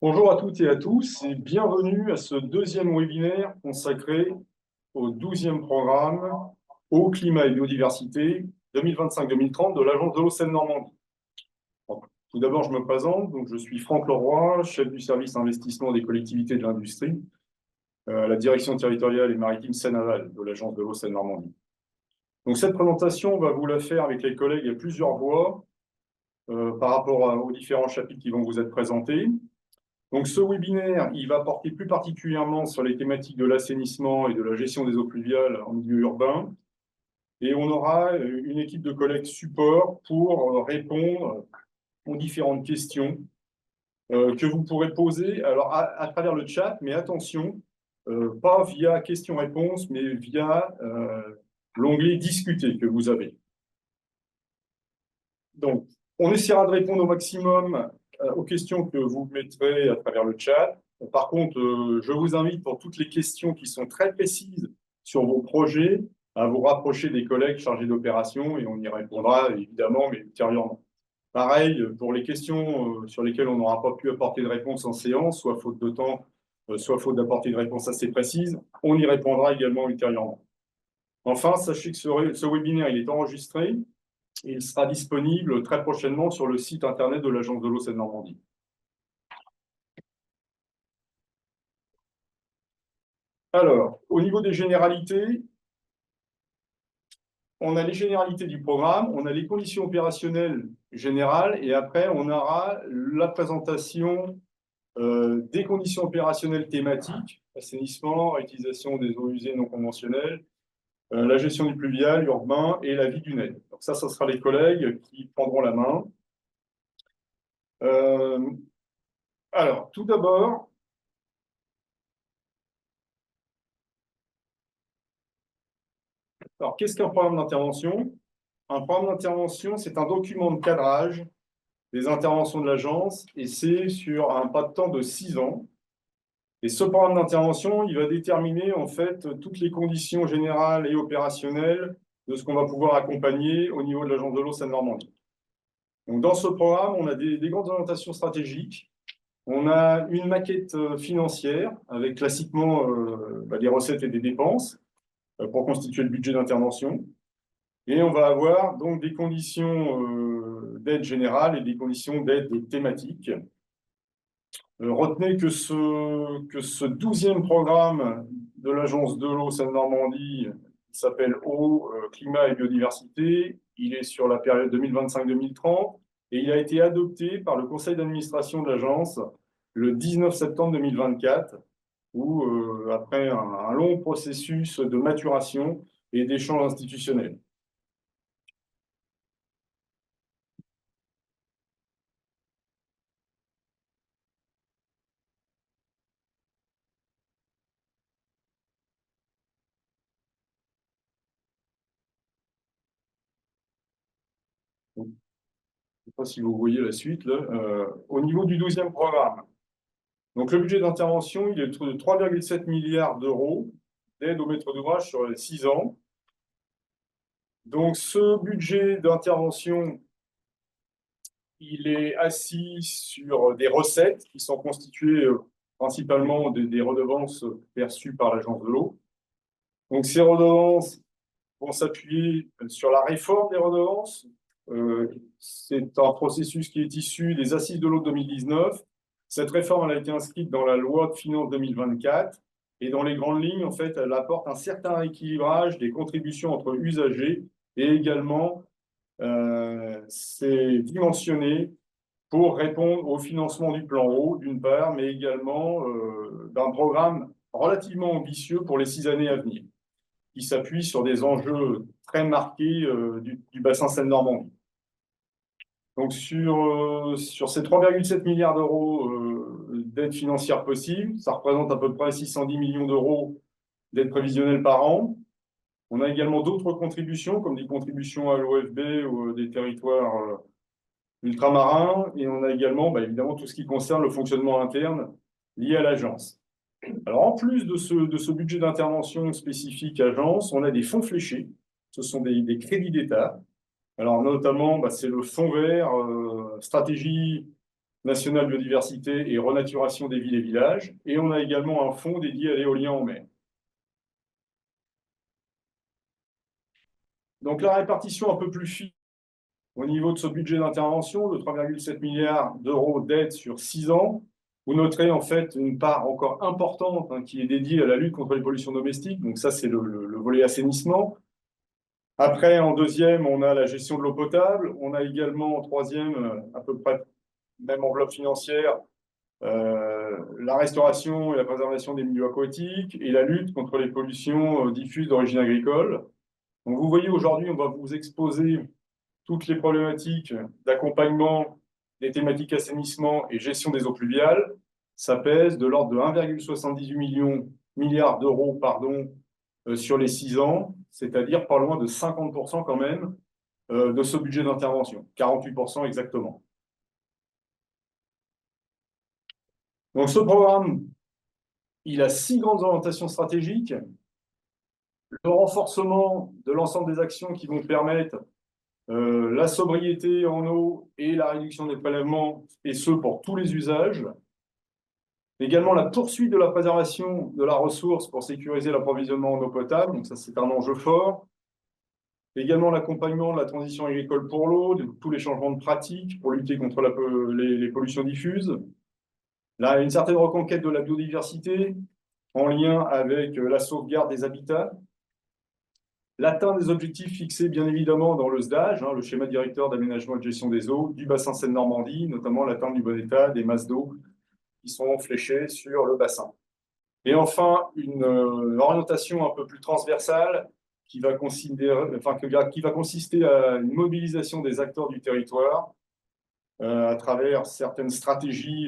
Bonjour à toutes et à tous et bienvenue à ce deuxième webinaire consacré au 12e programme Eau, climat et biodiversité 2025-2030 de l'Agence de l'eau Seine-Normandie. Tout d'abord, je me présente. Donc, je suis Franck Leroy, chef du service investissement des collectivités de l'industrie à la direction territoriale et maritime Seine-Aval de l'Agence de l'eau Seine-Normandie. Donc, cette présentation, on va vous la faire avec les collègues à plusieurs voix par rapport aux différents chapitres qui vont vous être présentés. Donc, ce webinaire, il va porter plus particulièrement sur les thématiques de l'assainissement et de la gestion des eaux pluviales en milieu urbain. Et on aura une équipe de collègues support pour répondre aux différentes questions que vous pourrez poser alors à travers le chat, mais attention, pas via questions-réponses, mais via l'onglet Discuter que vous avez. Donc, on essaiera de répondre au maximum aux questions que vous mettrez à travers le chat. Par contre, je vous invite pour toutes les questions qui sont très précises sur vos projets à vous rapprocher des collègues chargés d'opération et on y répondra évidemment, mais ultérieurement. Pareil, pour les questions sur lesquelles on n'aura pas pu apporter de réponse en séance, soit faute de temps, soit faute d'apporter de réponse assez précise, on y répondra également ultérieurement. Enfin, sachez que ce webinaire il est enregistré. Il sera disponible très prochainement sur le site internet de l'Agence de l'eau Seine-Normandie. Alors, au niveau des généralités, on a les généralités du programme, on a les conditions opérationnelles générales, et après, on aura la présentation des conditions opérationnelles thématiques, assainissement, réutilisation des eaux usées non conventionnelles, la gestion du pluvial, urbain et la vie du net. Donc ça sera les collègues qui prendront la main. Alors, tout d'abord, qu'est-ce qu'un programme d'intervention? Un programme d'intervention, c'est un document de cadrage des interventions de l'agence et c'est sur un pas de temps de 6 ans. Et ce programme d'intervention, il va déterminer en fait toutes les conditions générales et opérationnelles de ce qu'on va pouvoir accompagner au niveau de l'agence de l'eau Seine-Normandie. Donc, dans ce programme, on a des grandes orientations stratégiques. On a une maquette financière avec classiquement des recettes et des dépenses pour constituer le budget d'intervention. Et on va avoir donc des conditions d'aide générale et des conditions d'aide thématique. Retenez que ce 12e programme de l'Agence de l'eau Seine-Normandie s'appelle Eau, climat et biodiversité. Il est sur la période 2025-2030 et il a été adopté par le conseil d'administration de l'agence le 19 septembre 2024, où, après un long processus de maturation et d'échange institutionnel. Je ne sais pas si vous voyez la suite. Là. Au niveau du 12e programme, donc le budget d'intervention, il est de 3,7 milliards d'euros d'aide au maître d'ouvrage sur les 6 ans. Donc ce budget d'intervention, il est assis sur des recettes qui sont constituées principalement des redevances perçues par l'Agence de l'eau. Donc ces redevances vont s'appuyer sur la réforme des redevances. C'est un processus qui est issu des Assises de l'eau de 2019. Cette réforme elle a été inscrite dans la loi de finances 2024 et dans les grandes lignes, en fait, elle apporte un certain rééquilibrage des contributions entre usagers et également c'est dimensionné pour répondre au financement du plan eau, d'une part, mais également d'un programme relativement ambitieux pour les 6 années à venir, qui s'appuie sur des enjeux très marqués du bassin Seine-Normandie. Donc, sur ces 3,7 milliards d'euros d'aide financière possible, ça représente à peu près 610 millions d'euros d'aide prévisionnelle par an. On a également d'autres contributions, comme des contributions à l'OFB ou des territoires ultramarins. Et on a également, évidemment, tout ce qui concerne le fonctionnement interne lié à l'agence. Alors, en plus de ce budget d'intervention spécifique agence, on a des fonds fléchés. Ce sont des crédits d'État. Alors, notamment, c'est le fonds vert, stratégie national biodiversité et renaturation des villes et villages. Et on a également un fonds dédié à l'éolien en mer. Donc la répartition un peu plus fine au niveau de ce budget d'intervention de 3,7 milliards d'euros d'aide sur 6 ans. Vous noterez en fait une part encore importante qui est dédiée à la lutte contre les pollutions domestiques. Donc ça, c'est le volet assainissement. Après, en deuxième, on a la gestion de l'eau potable. On a également en troisième, à peu près même enveloppe financière, la restauration et la préservation des milieux aquatiques et la lutte contre les pollutions diffuses d'origine agricole. Donc vous voyez, aujourd'hui, on va vous exposer toutes les problématiques d'accompagnement des thématiques assainissement et gestion des eaux pluviales. Ça pèse de l'ordre de 1,78 milliard d'euros sur les 6 ans, c'est-à-dire pas loin de 50% quand même de ce budget d'intervention, 48% exactement. Donc ce programme, il a 6 grandes orientations stratégiques. Le renforcement de l'ensemble des actions qui vont permettre la sobriété en eau et la réduction des prélèvements, et ce pour tous les usages. Également la poursuite de la préservation de la ressource pour sécuriser l'approvisionnement en eau potable, donc ça c'est un enjeu fort. Également l'accompagnement de la transition agricole pour l'eau, de tous les changements de pratiques pour lutter contre les pollutions diffuses. Là, une certaine reconquête de la biodiversité en lien avec la sauvegarde des habitats. L'atteinte des objectifs fixés, bien évidemment, dans le SDAGE, le schéma directeur d'aménagement et de gestion des eaux, du bassin Seine-Normandie, notamment l'atteinte du bon état des masses d'eau qui sont fléchées sur le bassin. Et enfin, une orientation un peu plus transversale qui va consister à une mobilisation des acteurs du territoire à travers certaines stratégies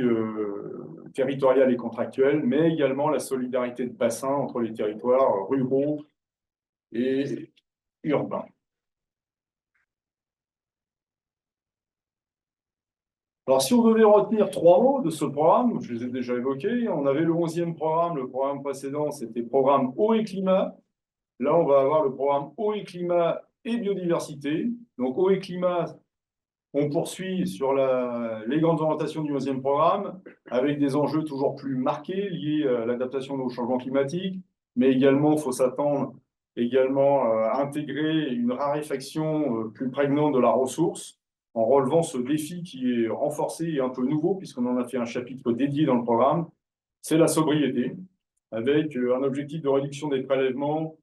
territoriales et contractuelles, mais également la solidarité de bassin entre les territoires ruraux et urbains. Alors, si on devait retenir 3 mots de ce programme, je les ai déjà évoqués, on avait le 11e programme, le programme précédent, c'était programme eau et climat. Là, on va avoir le programme eau et climat et biodiversité. Donc, eau et climat, on poursuit sur les grandes orientations du 11e programme, avec des enjeux toujours plus marqués liés à l'adaptation au changement climatique, mais également, il faut s'attendre également à intégrer une raréfaction plus prégnante de la ressource, en relevant ce défi qui est renforcé et un peu nouveau, puisqu'on en a fait un chapitre dédié dans le programme, c'est la sobriété, avec un objectif de réduction des prélèvements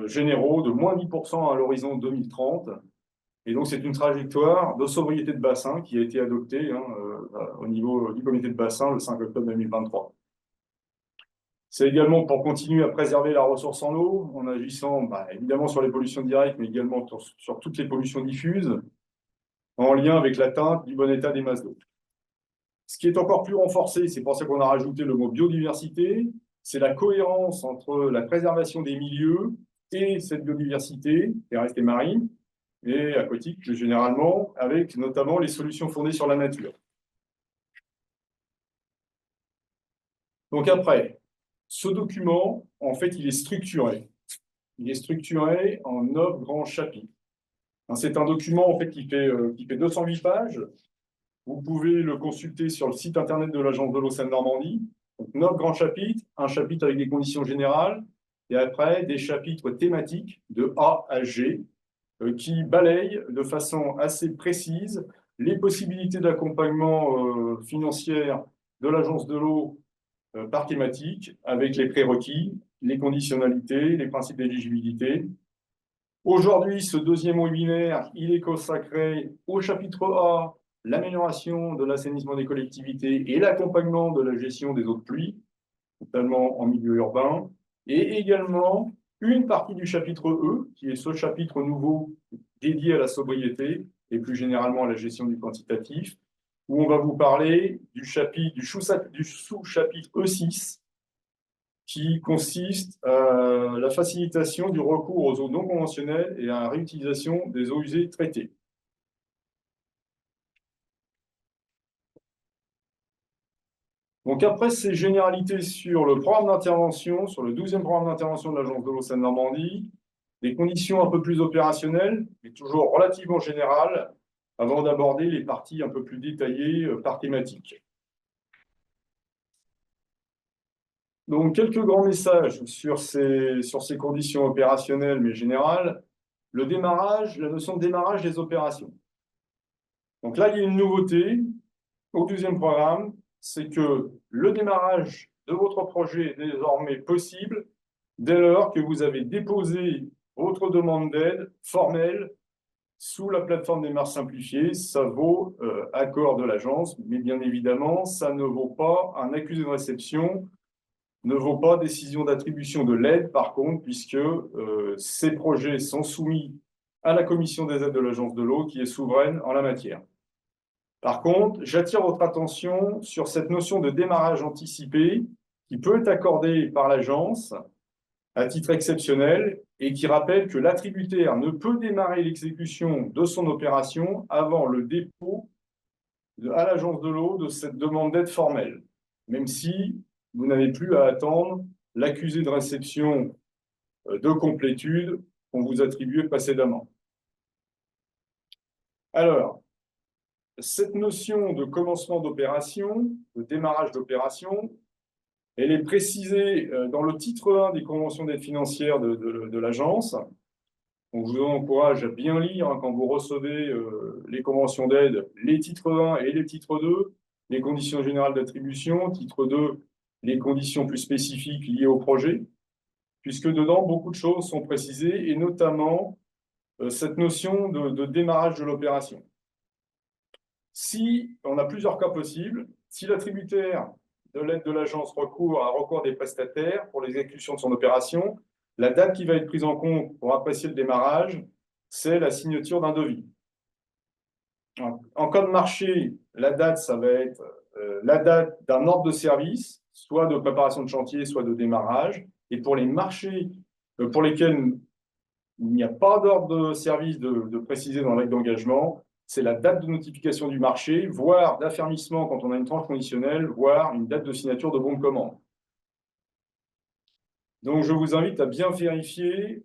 généraux de moins 10% à l'horizon 2030. Et donc, c'est une trajectoire de sobriété de bassin qui a été adoptée au niveau du comité de bassin le 5 octobre 2023. C'est également pour continuer à préserver la ressource en eau, en agissant évidemment sur les pollutions directes, mais également sur toutes les pollutions diffuses, en lien avec l'atteinte du bon état des masses d'eau. Ce qui est encore plus renforcé, c'est pour ça qu'on a rajouté le mot biodiversité, c'est la cohérence entre la préservation des milieux et cette biodiversité terrestre et marine, et aquatique plus généralement, avec notamment les solutions fondées sur la nature. Donc après, ce document, en fait, il est structuré. Il est structuré en 9 grands chapitres. C'est un document en fait, qui fait 208 pages. Vous pouvez le consulter sur le site internet de l'Agence de l'eau Seine-Normandie. Donc, 9 grands chapitres, un chapitre avec des conditions générales, et après des chapitres thématiques de A à G, qui balayent de façon assez précise les possibilités d'accompagnement financier de l'Agence de l'eau par thématique, avec les prérequis, les conditionnalités, les principes d'éligibilité. Aujourd'hui, ce deuxième webinaire, il est consacré au chapitre A, l'amélioration de l'assainissement des collectivités et l'accompagnement de la gestion des eaux de pluie, notamment en milieu urbain, et également une partie du chapitre E, qui est ce chapitre nouveau dédié à la sobriété et plus généralement à la gestion du quantitatif, où on va vous parler du sous-chapitre E6, qui consiste à la facilitation du recours aux eaux non conventionnelles et à la réutilisation des eaux usées traitées. Donc après ces généralités sur le programme d'intervention, sur le 12e programme d'intervention de l'Agence de l'eau Seine-Normandie, des conditions un peu plus opérationnelles, mais toujours relativement générales, avant d'aborder les parties un peu plus détaillées par thématique. Donc, quelques grands messages sur ces conditions opérationnelles, mais générales. Le démarrage, la notion de démarrage des opérations. Donc là, il y a une nouveauté au deuxième programme, c'est que le démarrage de votre projet est désormais possible dès lors que vous avez déposé votre demande d'aide formelle sous la plateforme des démarches simplifiées. Ça vaut accord de l'agence, mais bien évidemment, ça ne vaut pas un accusé de réception, ne vaut pas décision d'attribution de l'aide, par contre, puisque ces projets sont soumis à la commission des aides de l'agence de l'eau, qui est souveraine en la matière. Par contre, j'attire votre attention sur cette notion de démarrage anticipé qui peut être accordée par l'agence à titre exceptionnel et qui rappelle que l'attributaire ne peut démarrer l'exécution de son opération avant le dépôt à l'agence de l'eau de cette demande d'aide formelle, même si vous n'avez plus à attendre l'accusé de réception de complétude qu'on vous attribuait précédemment. Alors, cette notion de commencement d'opération, de démarrage d'opération, elle est précisée dans le titre 1 des conventions d'aide financière de l'agence. Donc, je vous encourage à bien lire quand vous recevez les conventions d'aide, les titres 1 et les titres 2, les conditions générales d'attribution, titre 2, les conditions plus spécifiques liées au projet, puisque dedans, beaucoup de choses sont précisées, et notamment cette notion de démarrage de l'opération. Si on a plusieurs cas possibles, si l'attributaire de l'aide de l'agence recourt des prestataires pour l'exécution de son opération, la date qui va être prise en compte pour apprécier le démarrage, c'est la signature d'un devis. En cas de marché, la date, ça va être la date d'un ordre de service, soit de préparation de chantier, soit de démarrage. Et pour les marchés pour lesquels il n'y a pas d'ordre de service de préciser dans l'acte d'engagement, c'est la date de notification du marché, voire d'affermissement quand on a une tranche conditionnelle, voire une date de signature de bon de commande. Donc, je vous invite à bien vérifier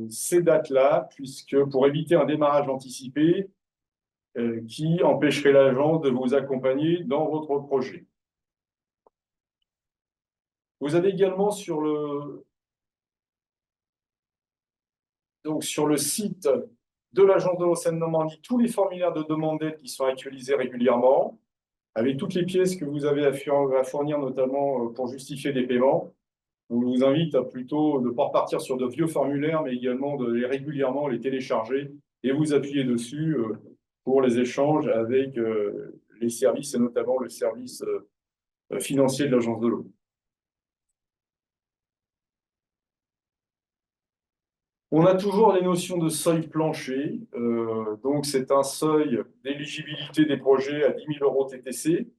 ces dates-là, puisque pour éviter un démarrage anticipé qui empêcherait l'agence de vous accompagner dans votre projet. Vous avez également sur le site de l'agence de l'eau Seine-Normandie tous les formulaires de demande d'aide qui sont actualisés régulièrement, avec toutes les pièces que vous avez à fournir, notamment pour justifier des paiements. Donc, je vous invite à plutôt ne pas repartir sur de vieux formulaires, mais également de régulièrement les télécharger et vous appuyer dessus pour les échanges avec les services, et notamment le service financier de l'agence de l'eau. On a toujours les notions de seuil plancher. Donc, c'est un seuil d'éligibilité des projets à 10 000 € TTC.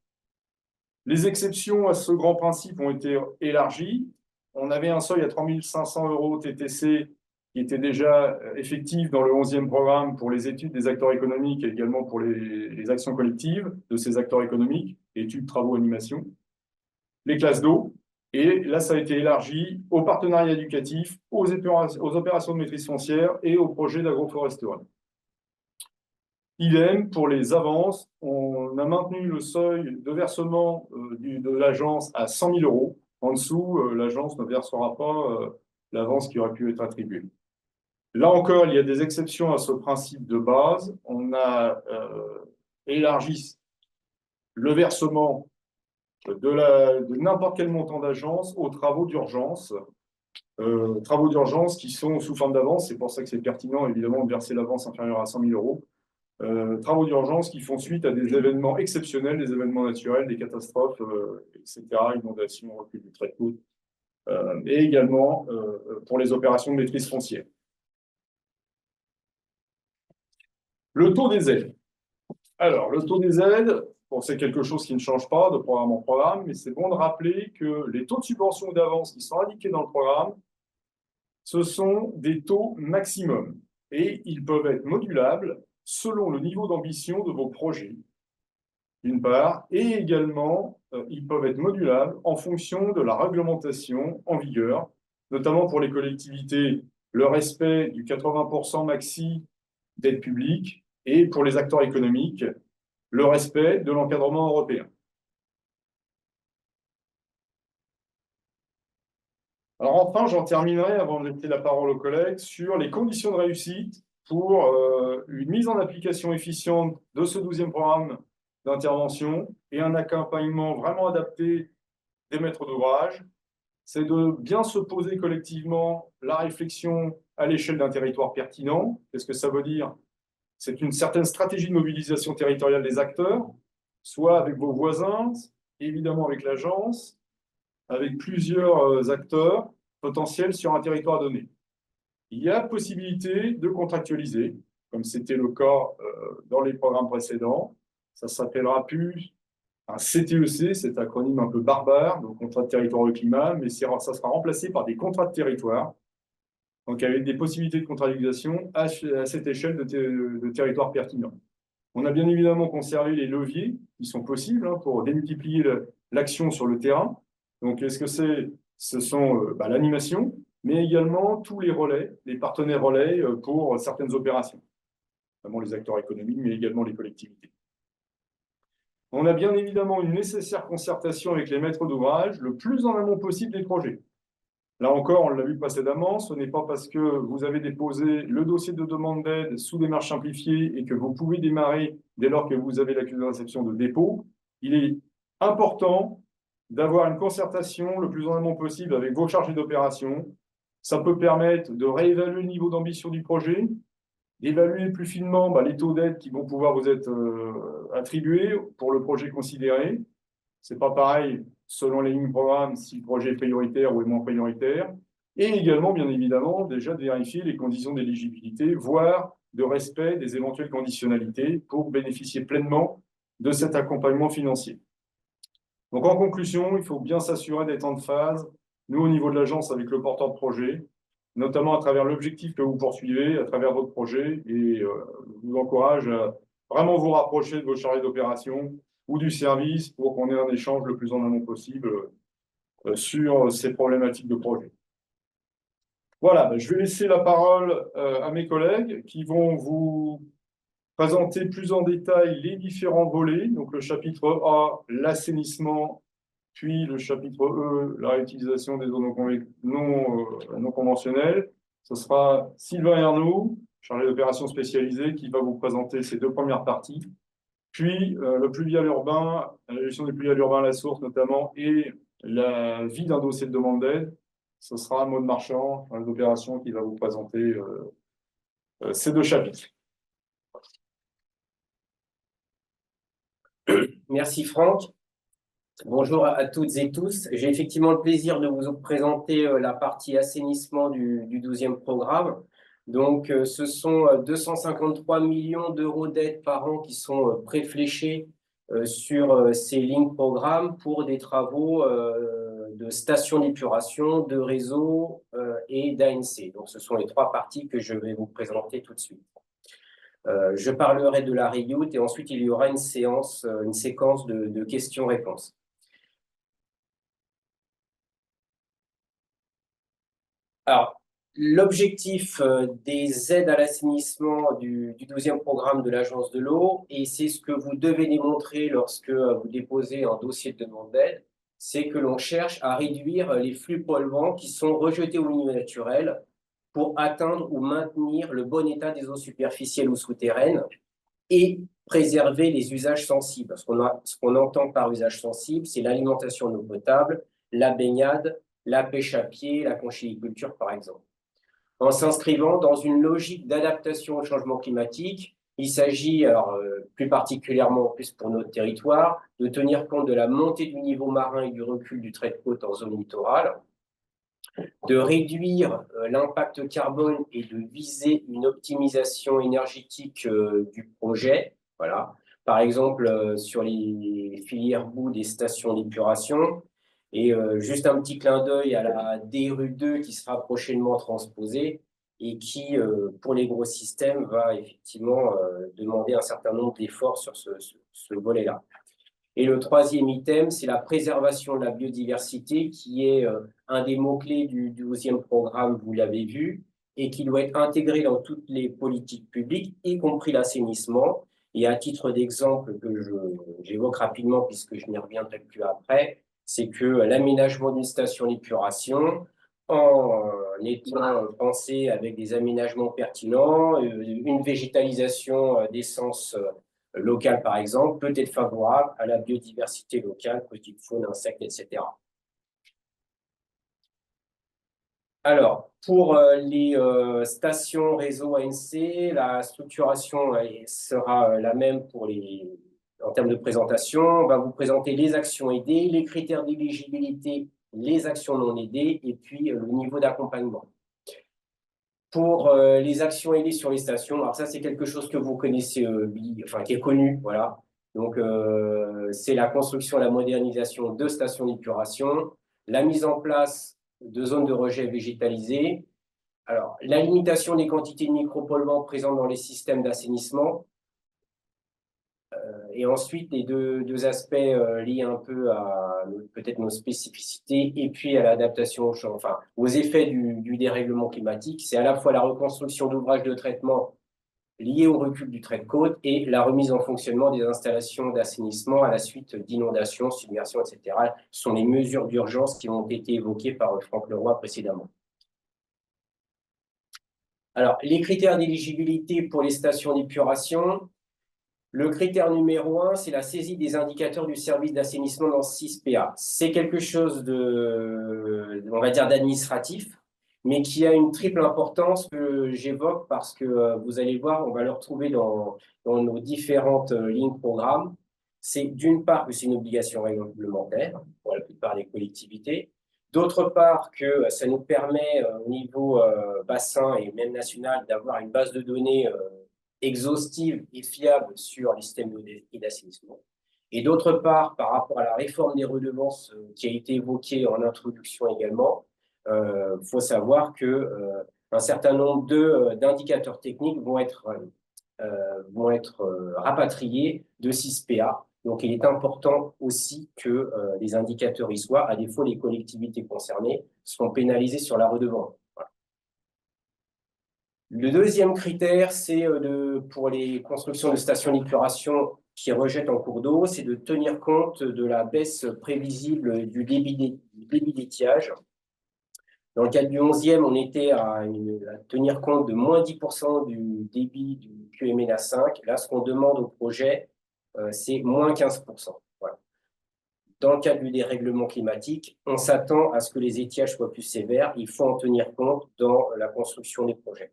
Les exceptions à ce grand principe ont été élargies. On avait un seuil à 3 500 € TTC qui était déjà effectif dans le 11e programme pour les études des acteurs économiques et également pour les actions collectives de ces acteurs économiques, études, travaux, animation. Les classes d'eau. Et là, ça a été élargi aux partenariats éducatifs, aux opérations de maîtrise foncière et aux projets d'agroforesterie. Idem pour les avances, on a maintenu le seuil de versement de l'agence à 100 000 €. En dessous, l'agence ne versera pas l'avance qui aurait pu être attribuée. Là encore, il y a des exceptions à ce principe de base. On a élargi le versement de n'importe quel montant d'agence aux travaux d'urgence. Travaux d'urgence qui sont sous forme d'avance, c'est pour ça que c'est pertinent évidemment de verser l'avance inférieure à 100 000 €. Travaux d'urgence qui font suite à des événements exceptionnels, des événements naturels, des catastrophes, etc., inondations, recul du trait de côte, et également pour les opérations de maîtrise foncière. Le taux des aides. Alors, le taux des aides, bon, c'est quelque chose qui ne change pas de programme en programme, mais c'est bon de rappeler que les taux de subvention ou d'avance qui sont indiqués dans le programme, ce sont des taux maximums et ils peuvent être modulables selon le niveau d'ambition de vos projets, d'une part, et également, ils peuvent être modulables en fonction de la réglementation en vigueur, notamment pour les collectivités, le respect du 80% maxi d'aide publique, et pour les acteurs économiques, le respect de l'encadrement européen. Alors enfin, j'en terminerai, avant de laisser la parole aux collègues, sur les conditions de réussite pour une mise en application efficiente de ce 12e programme d'intervention et un accompagnement vraiment adapté des maîtres d'ouvrage. C'est de bien se poser collectivement la réflexion à l'échelle d'un territoire pertinent. Qu'est-ce que ça veut dire? C'est une certaine stratégie de mobilisation territoriale des acteurs, soit avec vos voisins, évidemment avec l'agence, avec plusieurs acteurs potentiels sur un territoire donné. Il y a possibilité de contractualiser, comme c'était le cas dans les programmes précédents. Ça s'appellera plus un CTEC, cet acronyme un peu barbare, donc contrat de territoire au climat, mais ça sera remplacé par des contrats de territoire, donc avec des possibilités de contractualisation à cette échelle de territoire pertinent. On a bien évidemment conservé les leviers qui sont possibles pour démultiplier l'action sur le terrain. Donc, est-ce que ce sont l'animation, mais également tous les relais, les partenaires relais pour certaines opérations, notamment les acteurs économiques, mais également les collectivités. On a bien évidemment une nécessaire concertation avec les maîtres d'ouvrage le plus en amont possible des projets. Là encore, on l'a vu précédemment, ce n'est pas parce que vous avez déposé le dossier de demande d'aide sous démarche simplifiée et que vous pouvez démarrer dès lors que vous avez l'accusé de réception de dépôt. Il est important d'avoir une concertation le plus en amont possible avec vos chargés d'opération. Ça peut permettre de réévaluer le niveau d'ambition du projet, d'évaluer plus finement les taux d'aide qui vont pouvoir vous être attribués pour le projet considéré. Ce n'est pas pareil selon les lignes programmes si le projet est prioritaire ou est moins prioritaire. Et également, bien évidemment, déjà de vérifier les conditions d'éligibilité, voire de respect des éventuelles conditionnalités pour bénéficier pleinement de cet accompagnement financier. Donc en conclusion, il faut bien s'assurer d'être en phase, nous au niveau de l'agence avec le porteur de projet, notamment à travers l'objectif que vous poursuivez, à travers votre projet, et je vous encourage à vraiment vous rapprocher de vos chargés d'opération ou du service pour qu'on ait un échange le plus en amont possible sur ces problématiques de projet. Voilà, je vais laisser la parole à mes collègues qui vont vous présenter plus en détail les différents volets. Donc le chapitre A, l'assainissement, puis le chapitre E, la réutilisation des eaux non conventionnelles. Ce sera Sylvain Ernaud, chargé d'opérations spécialisées, qui va vous présenter ces deux premières parties. Puis le pluvial urbain, la gestion du pluvial urbain à la source notamment, et la vie d'un dossier de demande d'aide. Ce sera Maud Marchand, chargé d'opérations, qui va vous présenter ces deux chapitres. Merci Franck. Bonjour à toutes et tous. J'ai effectivement le plaisir de vous présenter la partie assainissement du 12e programme. Donc, ce sont 253 millions d'euros d'aide par an qui sont préfléchés sur ces lignes programmes pour des travaux de stations d'épuration, de réseau et d'ANC. Donc, ce sont les trois parties que je vais vous présenter tout de suite. Je parlerai de la RIOUT et ensuite il y aura une séquence de questions-réponses. Alors, l'objectif des aides à l'assainissement du 12e programme de l'Agence de l'eau, et c'est ce que vous devez démontrer lorsque vous déposez un dossier de demande d'aide, c'est que l'on cherche à réduire les flux polluants qui sont rejetés au milieu naturel pour atteindre ou maintenir le bon état des eaux superficielles ou souterraines et préserver les usages sensibles. Ce qu'on entend par usage sensible, c'est l'alimentation en eau potable, la baignade, la pêche à pied, la conchyliculture par exemple. En s'inscrivant dans une logique d'adaptation au changement climatique, il s'agit, plus particulièrement plus pour notre territoire, de tenir compte de la montée du niveau marin et du recul du trait de côte en zone littorale, de réduire l'impact carbone et de viser une optimisation énergétique du projet. Voilà. Par exemple, sur les filières bout des stations d'épuration. Et juste un petit clin d'œil à la DRU2 qui sera prochainement transposée et qui, pour les gros systèmes, va effectivement demander un certain nombre d'efforts sur ce volet-là. Et le troisième item, c'est la préservation de la biodiversité, qui est un des mots-clés du 12e programme, vous l'avez vu, et qui doit être intégré dans toutes les politiques publiques, y compris l'assainissement. Et à titre d'exemple que j'évoque rapidement, puisque je n'y reviendrai plus après, c'est que l'aménagement d'une station d'épuration, en étant pensé avec des aménagements pertinents, une végétalisation d'essence locale, par exemple, peut être favorable à la biodiversité locale, petite faune, insectes, etc. Alors, pour les stations réseau ANC, la structuration sera la même en termes de présentation. On va vous présenter les actions aidées, les critères d'éligibilité, les actions non aidées et puis le niveau d'accompagnement. Pour les actions aidées sur les stations, alors ça c'est quelque chose que vous connaissez, enfin qui est connu, voilà. Donc c'est la construction, la modernisation de stations d'épuration, la mise en place de zones de rejet végétalisées. Alors la limitation des quantités de micropolluants présentes dans les systèmes d'assainissement. Et ensuite, les deux aspects liés un peu à peut-être nos spécificités et puis à l'adaptation enfin, aux effets du dérèglement climatique. C'est à la fois la reconstruction d'ouvrages de traitement liés au recul du trait de côte et la remise en fonctionnement des installations d'assainissement à la suite d'inondations, submersions, etc. Ce sont les mesures d'urgence qui ont été évoquées par Franck Leroy précédemment. Alors, les critères d'éligibilité pour les stations d'épuration. Le critère numéro 1, c'est la saisie des indicateurs du service d'assainissement dans 6PA. C'est quelque chose on va dire, d'administratif, mais qui a une triple importance que j'évoque parce que vous allez voir, on va le retrouver dans nos différentes lignes programmes. C'est d'une part que c'est une obligation réglementaire pour la plupart des collectivités. D'autre part que ça nous permet au niveau bassin et même national d'avoir une base de données exhaustive et fiable sur les systèmes d'eau et d'assainissement. Et d'autre part, par rapport à la réforme des redevances qui a été évoquée en introduction également, faut savoir que un certain nombre d'indicateurs techniques vont être rapatriés de 6PA. Donc, il est important aussi que les indicateurs y soient. À défaut, les collectivités concernées seront pénalisées sur la redevance. Le deuxième critère, c'est pour les constructions de stations d'épuration qui rejettent en cours d'eau, c'est de tenir compte de la baisse prévisible du débit d'étiage. Dans le cadre du 11e, on était à tenir compte de moins 10% du débit du QMNA5. Là, ce qu'on demande au projet, c'est moins 15%. Voilà. Dans le cadre du dérèglement climatique, on s'attend à ce que les étiages soient plus sévères. Il faut en tenir compte dans la construction des projets,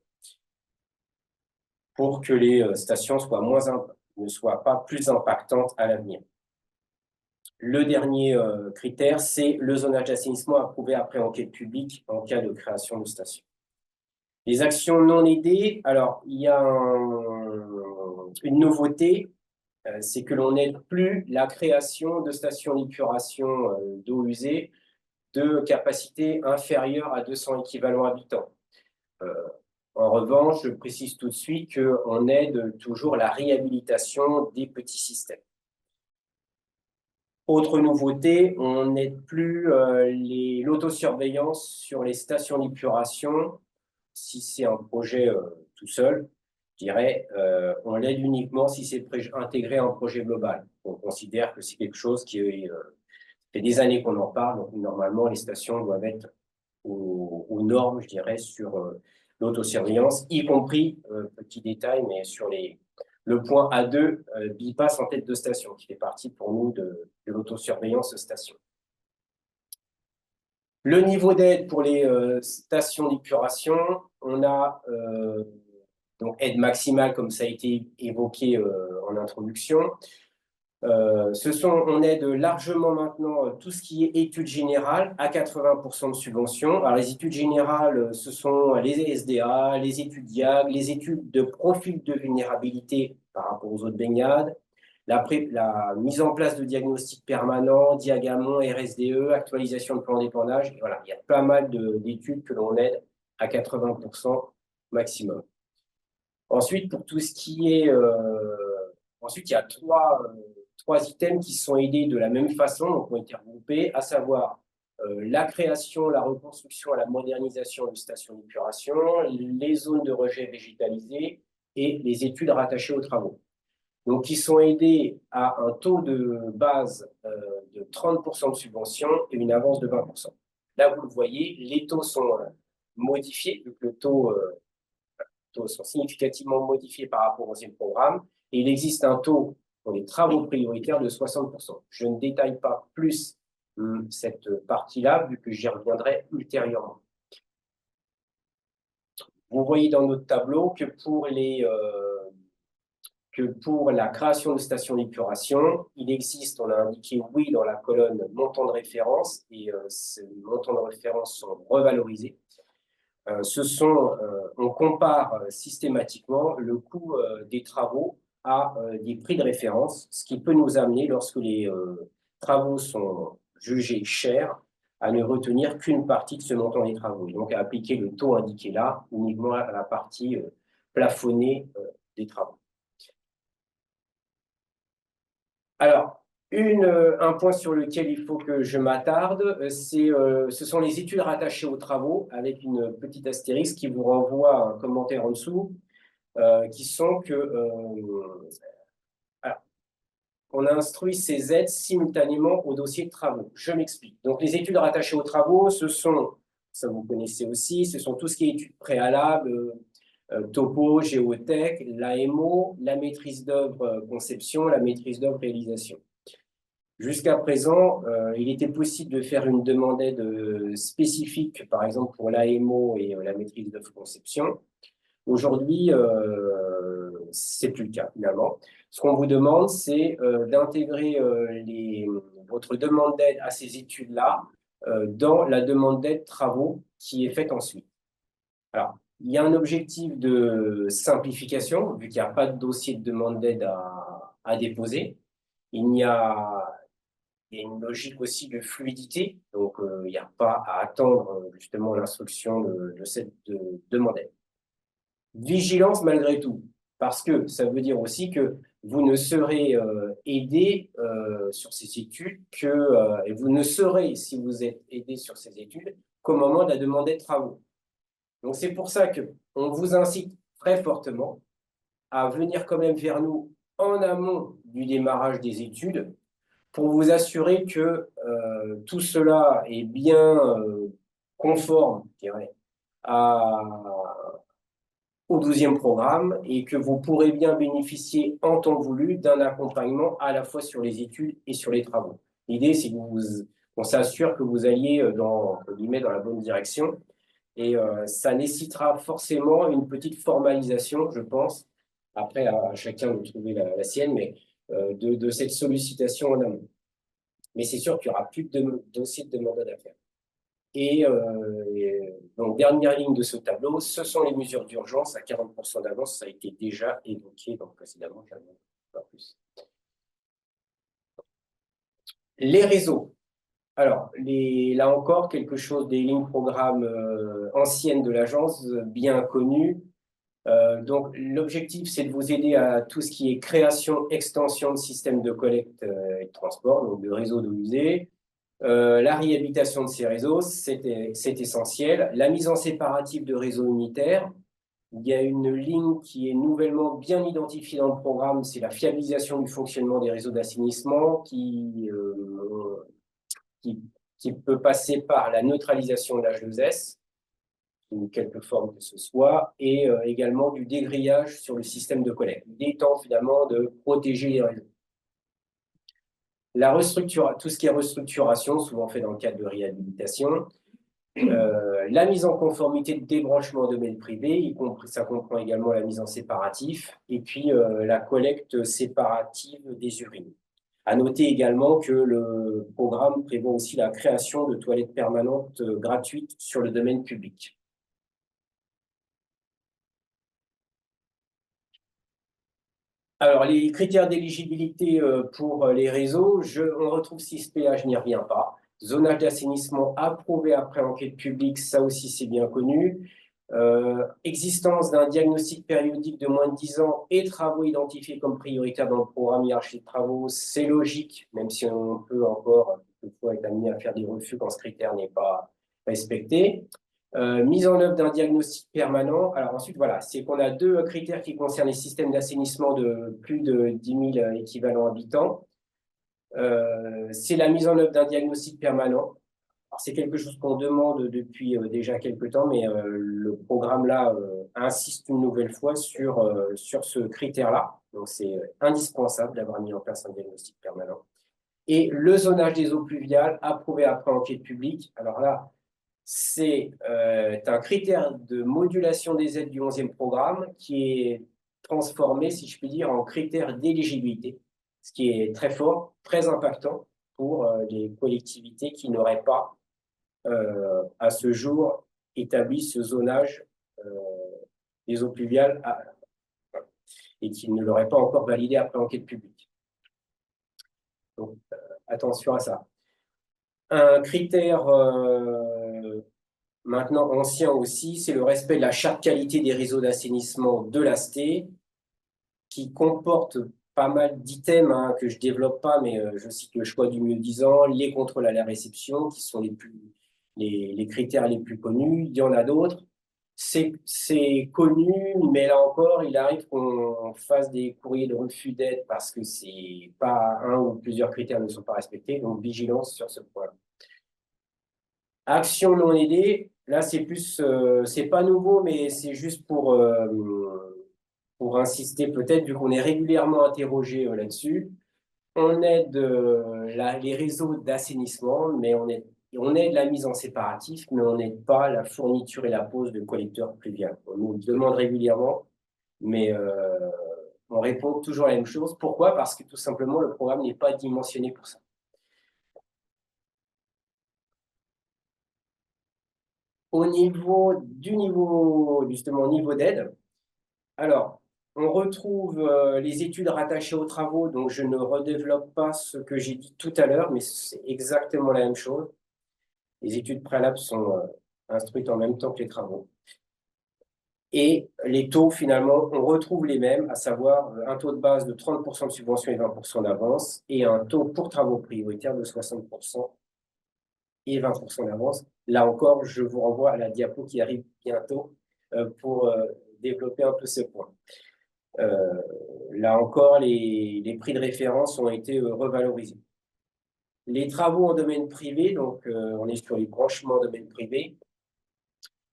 pour que les stations ne soient pas plus impactantes à l'avenir. Le dernier critère, c'est le zonage d'assainissement approuvé après enquête publique en cas de création de station. Les actions non aidées, alors il y a une nouveauté, c'est que l'on n'aide plus la création de stations d'épuration d'eau usée de capacité inférieure à 200 équivalents habitants. En revanche, je précise tout de suite qu'on aide toujours la réhabilitation des petits systèmes. Autre nouveauté, on n'aide plus l'autosurveillance sur les stations d'épuration. Si c'est un projet tout seul, je dirais, on l'aide uniquement si c'est intégré à un projet global. On considère que c'est quelque chose qui fait des années qu'on en parle, donc normalement les stations doivent être aux normes, je dirais, sur l'autosurveillance, y compris, petit détail, mais sur le point A2, bypass en tête de station, qui fait partie pour nous de l'autosurveillance station. Le niveau d'aide pour les stations d'épuration, on a donc aide maximale, comme ça a été évoqué en introduction. On aide largement maintenant tout ce qui est études générales à 80% de subvention. Alors, les études générales, ce sont les SDA, les études DIAG, les études de profil de vulnérabilité par rapport aux eaux de baignade, la mise en place de diagnostics permanents, diagamons, RSDE, actualisation de plan d'épandage. Voilà, il y a pas mal d'études que l'on aide à 80% maximum. Ensuite, pour tout ce qui est... ensuite, il y a trois items qui sont aidés de la même façon, donc ont été regroupés, à savoir la création, la reconstruction, la modernisation de stations d'épuration, les zones de rejet végétalisées et les études rattachées aux travaux. Donc, ils sont aidés à un taux de base de 30% de subvention et une avance de 20%. Là, vous le voyez, les taux sont modifiés, vu que les taux sont significativement modifiés par rapport au deuxième programme. Et il existe un taux pour les travaux prioritaires de 60%. Je ne détaille pas plus cette partie-là, vu que j'y reviendrai ultérieurement. Vous voyez dans notre tableau que pour la création de stations d'épuration, il existe, on a indiqué oui dans la colonne montant de référence, et ces montants de référence sont revalorisés. On compare systématiquement le coût des travaux à des prix de référence, ce qui peut nous amener, lorsque les travaux sont jugés chers, à ne retenir qu'une partie de ce montant des travaux, et donc à appliquer le taux indiqué là, uniquement à la partie plafonnée des travaux. Alors, un point sur lequel il faut que je m'attarde, ce sont les études rattachées aux travaux, avec une petite astérisque qui vous renvoie à un commentaire en dessous, qui sont que on a instruit ces aides simultanément au dossier de travaux. Je m'explique. Donc, les études rattachées aux travaux, ça vous connaissez aussi, ce sont tout ce qui est études préalables, topo, géotech, l'AMO, la maîtrise d'œuvre conception, la maîtrise d'œuvre réalisation. Jusqu'à présent, il était possible de faire une demande d'aide spécifique, par exemple pour l'AMO et la maîtrise d'œuvre conception. Aujourd'hui, c'est plus le cas finalement. Ce qu'on vous demande, c'est d'intégrer votre demande d'aide à ces études-là dans la demande d'aide travaux qui est faite ensuite. Alors, il y a un objectif de simplification, vu qu'il n'y a pas de dossier de demande d'aide à déposer. Il y a une logique aussi de fluidité, donc il n'y a pas à attendre justement l'instruction de cette demande d'aide. Vigilance malgré tout, parce que ça veut dire aussi que vous ne serez aidé sur ces études et vous ne serez, si vous êtes aidé sur ces études, qu'au moment de la demande d'aide travaux. Donc c'est pour ça qu'on vous incite très fortement à venir quand même vers nous en amont du démarrage des études pour vous assurer que tout cela est bien conforme, je dirais, au 12e programme et que vous pourrez bien bénéficier en temps voulu d'un accompagnement à la fois sur les études et sur les travaux. L'idée, c'est qu'on s'assure que vous alliez dans la bonne direction et ça nécessitera forcément une petite formalisation, je pense, après à chacun de trouver la sienne, mais de cette sollicitation en amont. Mais c'est sûr qu'il n'y aura plus de dossier de demande d'affaires. Et donc, dernière ligne de ce tableau, ce sont les mesures d'urgence à 40% d'avance. Ça a été déjà évoqué donc, précédemment, pas plus. Les réseaux. Alors, là encore, quelque chose des lignes programmes anciennes de l'agence, bien connues. Donc, l'objectif, c'est de vous aider à tout ce qui est création, extension de systèmes de collecte et de transport, donc de réseaux d'eau usée. La réhabilitation de ces réseaux, c'est essentiel. La mise en séparatif de réseaux unitaires. Il y a une ligne qui est nouvellement bien identifiée dans le programme, c'est la fiabilisation du fonctionnement des réseaux d'assainissement qui peut passer par la neutralisation de l'H2S, ou quelque forme que ce soit, et également du dégrillage sur le système de collecte. L'idée étant finalement de protéger les réseaux. Tout ce qui est restructuration, souvent fait dans le cadre de réhabilitation. La mise en conformité de débranchement de domaine privé, ça comprend également la mise en séparatif, et puis la collecte séparative des urines. À noter également que le programme prévoit aussi la création de toilettes permanentes gratuites sur le domaine public. Alors, les critères d'éligibilité pour les réseaux, on retrouve 6PA, je n'y reviens pas. Zonage d'assainissement approuvé après enquête publique, ça aussi c'est bien connu. Existence d'un diagnostic périodique de moins de 10 ans et travaux identifiés comme prioritaires dans le programme hiérarchie de travaux, c'est logique, même si on peut encore quelquefois être amené à faire des refus quand ce critère n'est pas respecté. Mise en œuvre d'un diagnostic permanent. Alors ensuite, voilà, c'est qu'on a deux critères qui concernent les systèmes d'assainissement de plus de 10 000 équivalents habitants. C'est la mise en œuvre d'un diagnostic permanent. C'est quelque chose qu'on demande depuis déjà quelques temps, mais le programme là insiste une nouvelle fois sur ce critère-là. Donc c'est indispensable d'avoir mis en place un diagnostic permanent. Et le zonage des eaux pluviales approuvé après enquête publique. Alors là, c'est un critère de modulation des aides du 11e programme qui est transformé, si je puis dire, en critère d'éligibilité, ce qui est très fort, très impactant pour les collectivités qui n'auraient pas, à ce jour, établi ce zonage des eaux pluviales et qui ne l'auraient pas encore validé après enquête publique. Donc, attention à ça. Un critère maintenant ancien aussi, c'est le respect de la charte qualité des réseaux d'assainissement de l'ASTE, qui comporte pas mal d'items que je ne développe pas, mais je cite le choix du mieux-disant, les contrôles à la réception, qui sont les critères les plus connus. Il y en a d'autres. C'est connu, mais là encore, il arrive qu'on fasse des courriers de refus d'aide parce que c'est pas un ou plusieurs critères ne sont pas respectés, donc vigilance sur ce point. Action non aidée, là c'est plus, c'est pas nouveau, mais c'est juste pour insister peut-être, vu qu'on est régulièrement interrogé là-dessus. On aide les réseaux d'assainissement, mais on aide la mise en séparatif, mais on n'aide pas la fourniture et la pose de collecteurs pluviales. On nous le demande régulièrement, mais on répond toujours à la même chose. Pourquoi? Parce que tout simplement, le programme n'est pas dimensionné pour ça. Au niveau justement, niveau d'aide, alors, on retrouve les études rattachées aux travaux, donc je ne redéveloppe pas ce que j'ai dit tout à l'heure, mais c'est exactement la même chose. Les études préalables sont instruites en même temps que les travaux. Et les taux, finalement, on retrouve les mêmes, à savoir un taux de base de 30% de subvention et 20% d'avance, et un taux pour travaux prioritaires de 60% et 20% d'avance. Là encore, je vous renvoie à la diapo qui arrive bientôt pour développer un peu ce point. Là encore, les prix de référence ont été revalorisés. Les travaux en domaine privé, donc on est sur les branchements en domaine privé.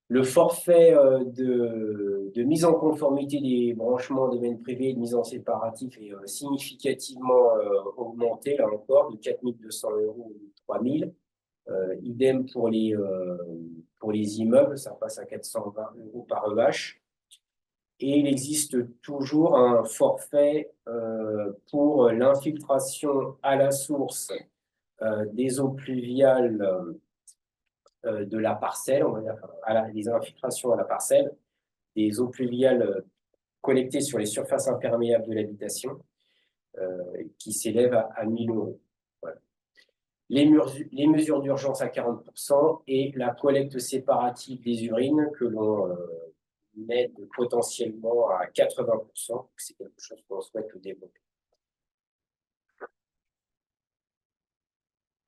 Le forfait de mise en conformité des branchements en domaine privé et de mise en séparatif est significativement augmenté, là encore, de 4 200 € à 3 000. Idem pour les immeubles, ça passe à 420 € par EH. Et il existe toujours un forfait pour l'infiltration à la source des eaux pluviales de la parcelle, on va dire, les infiltrations à la parcelle, des eaux pluviales collectées sur les surfaces imperméables de l'habitation, qui s'élèvent à 1 000 €. Voilà. Les mesures d'urgence à 40% et la collecte séparative des urines que l'on aide potentiellement à 80%. C'est quelque chose qu'on souhaite développer.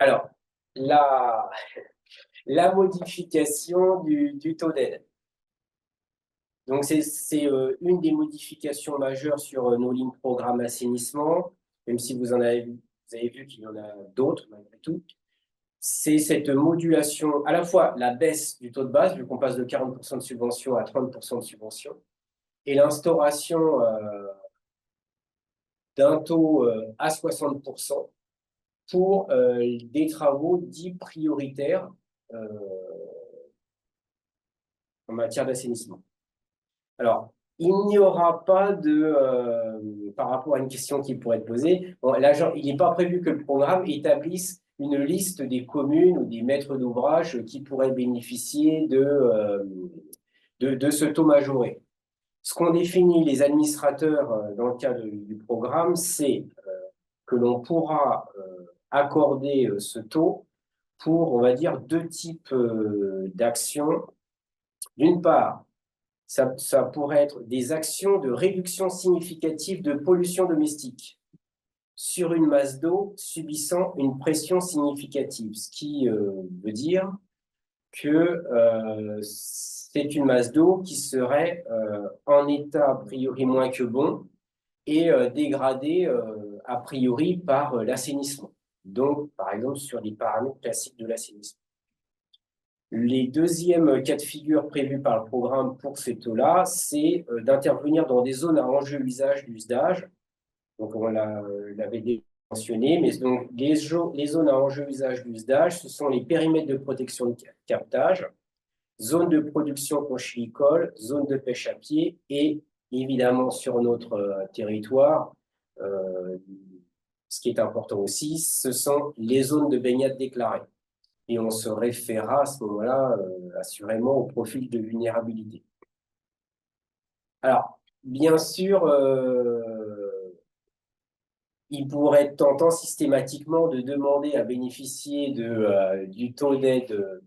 Alors, la modification du taux d'aide. Donc, c'est une des modifications majeures sur nos lignes programme assainissement, même si vous avez vu qu'il y en a d'autres malgré tout. C'est cette modulation, à la fois la baisse du taux de base, vu qu'on passe de 40% de subvention à 30% de subvention, et l'instauration d'un taux à 60% pour des travaux dits prioritaires en matière d'assainissement. Alors, il n'y aura pas par rapport à une question qui pourrait être posée, bon, il n'est pas prévu que le programme établisse une liste des communes ou des maîtres d'ouvrage qui pourraient bénéficier de ce taux majoré. Ce qu'ont défini les administrateurs dans le cadre du programme, c'est que l'on pourra accorder ce taux pour, on va dire, deux types d'actions. D'une part, ça pourrait être des actions de réduction significative de pollution domestique. sur une masse d'eau subissant une pression significative, ce qui veut dire que c'est une masse d'eau qui serait en état a priori moins que bon et dégradée a priori par l'assainissement. Donc, par exemple, sur les paramètres classiques de l'assainissement. Les deuxièmes cas de figure prévus par le programme pour cette eau-là, c'est d'intervenir dans des zones à enjeu usage d'usage. Donc, on l'avait déjà mentionné, mais donc les zones à enjeu usage d'usage, ce sont les périmètres de protection de captage, zones de production conchylicole, zones de pêche à pied et évidemment sur notre territoire, ce qui est important aussi, ce sont les zones de baignade déclarées. Et on se référera à ce moment-là assurément au profil de vulnérabilité. Alors, bien sûr, il pourrait être tentant systématiquement de demander à bénéficier du taux d'aide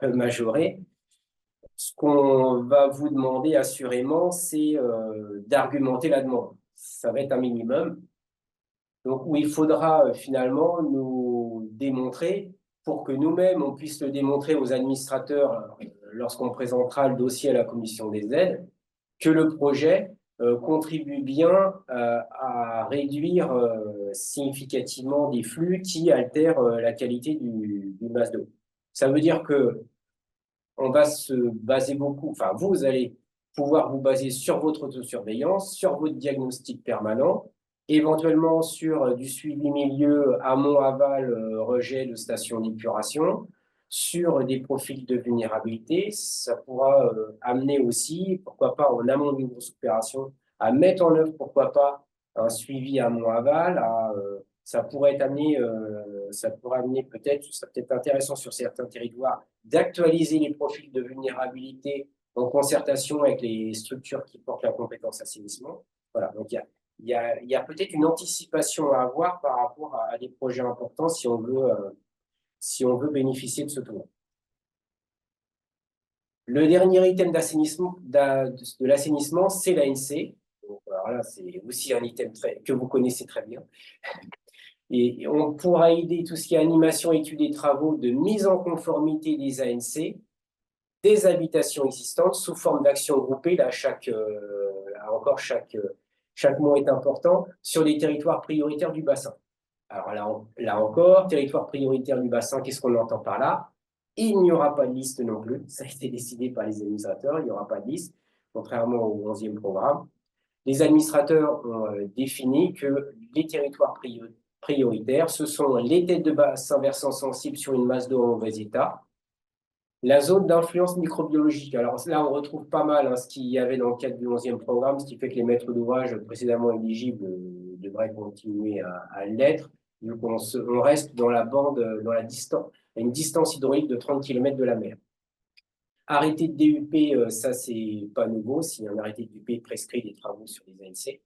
majoré. Ce qu'on va vous demander assurément, c'est d'argumenter la demande. Ça va être un minimum. Donc, où il faudra finalement nous démontrer, pour que nous-mêmes, on puisse le démontrer aux administrateurs lorsqu'on présentera le dossier à la commission des aides, que le projet contribue bien à réduire significativement des flux qui altèrent la qualité du masse d'eau. Ça veut dire que on va se baser beaucoup, enfin vous allez pouvoir vous baser sur votre autosurveillance, sur votre diagnostic permanent, éventuellement sur du suivi milieu, amont, aval, rejet de stations d'épuration, sur des profils de vulnérabilité. Ça pourra amener aussi, pourquoi pas en amont d'une grosse opération, à mettre en œuvre, pourquoi pas, un suivi amont-aval. Ça pourrait amener peut-être, ce serait peut-être intéressant sur certains territoires, d'actualiser les profils de vulnérabilité en concertation avec les structures qui portent la compétence assainissement. Voilà, donc il y a peut-être une anticipation à avoir par rapport à des projets importants si on veut bénéficier de ce tournant. Le dernier item d'assainissement, de l'assainissement, c'est l'ANC. Alors là, c'est aussi un item que vous connaissez très bien. Et on pourra aider tout ce qui est animation, études et travaux de mise en conformité des ANC, des habitations existantes sous forme d'actions groupées. Là, chaque mot est important, sur les territoires prioritaires du bassin. Alors là encore, territoire prioritaire du bassin, qu'est-ce qu'on entend par là? Il n'y aura pas de liste non plus. Ça a été décidé par les administrateurs, il n'y aura pas de liste, contrairement au 11e programme. Les administrateurs ont défini que les territoires prioritaires, ce sont les têtes de bassin versant sensibles sur une masse d'eau en mauvais état, la zone d'influence microbiologique. Alors là, on retrouve pas mal ce qu'il y avait dans le cadre du 11e programme, ce qui fait que les maîtres d'ouvrage précédemment éligibles devraient continuer à l'être. Donc on reste dans la bande, dans la distance, à une distance hydraulique de 30 km de la mer. Arrêté de DUP, ça c'est pas nouveau, si un arrêté de DUP prescrit des travaux sur les ANC.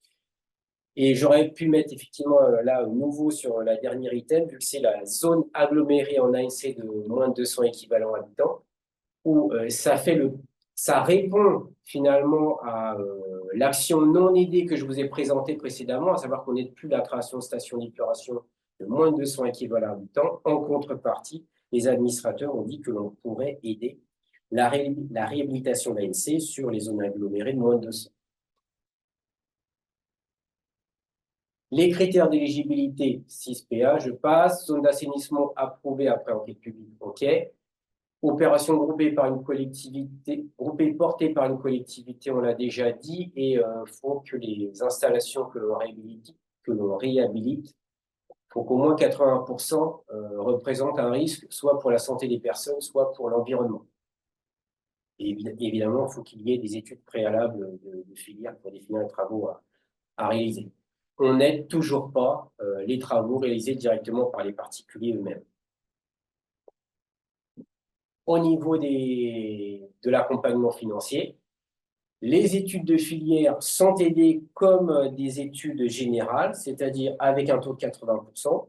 Et j'aurais pu mettre effectivement là nouveau sur la dernière item, vu que c'est la zone agglomérée en ANC de moins de 200 équivalents habitants, où ça répond finalement à l'action non aidée que je vous ai présentée précédemment, à savoir qu'on n'est plus la création de stations d'épuration de moins de 200 équivalents habitants. En contrepartie, les administrateurs ont dit que l'on pourrait aider la réhabilitation d'ANC sur les zones agglomérées de moins de 200. Les critères d'éligibilité 6PA, je passe. Zone d'assainissement approuvée après enquête publique, OK. Opération groupée par une collectivité, portée par une collectivité, on l'a déjà dit, et il faut que les installations que l'on réhabilite, faut qu'au moins 80% représentent un risque, soit pour la santé des personnes, soit pour l'environnement. Et évidemment, il faut qu'il y ait des études préalables de filière pour définir les travaux à réaliser. On n'aide toujours pas les travaux réalisés directement par les particuliers eux-mêmes. Au niveau de l'accompagnement financier, les études de filière sont aidées comme des études générales, c'est-à-dire avec un taux de 80%,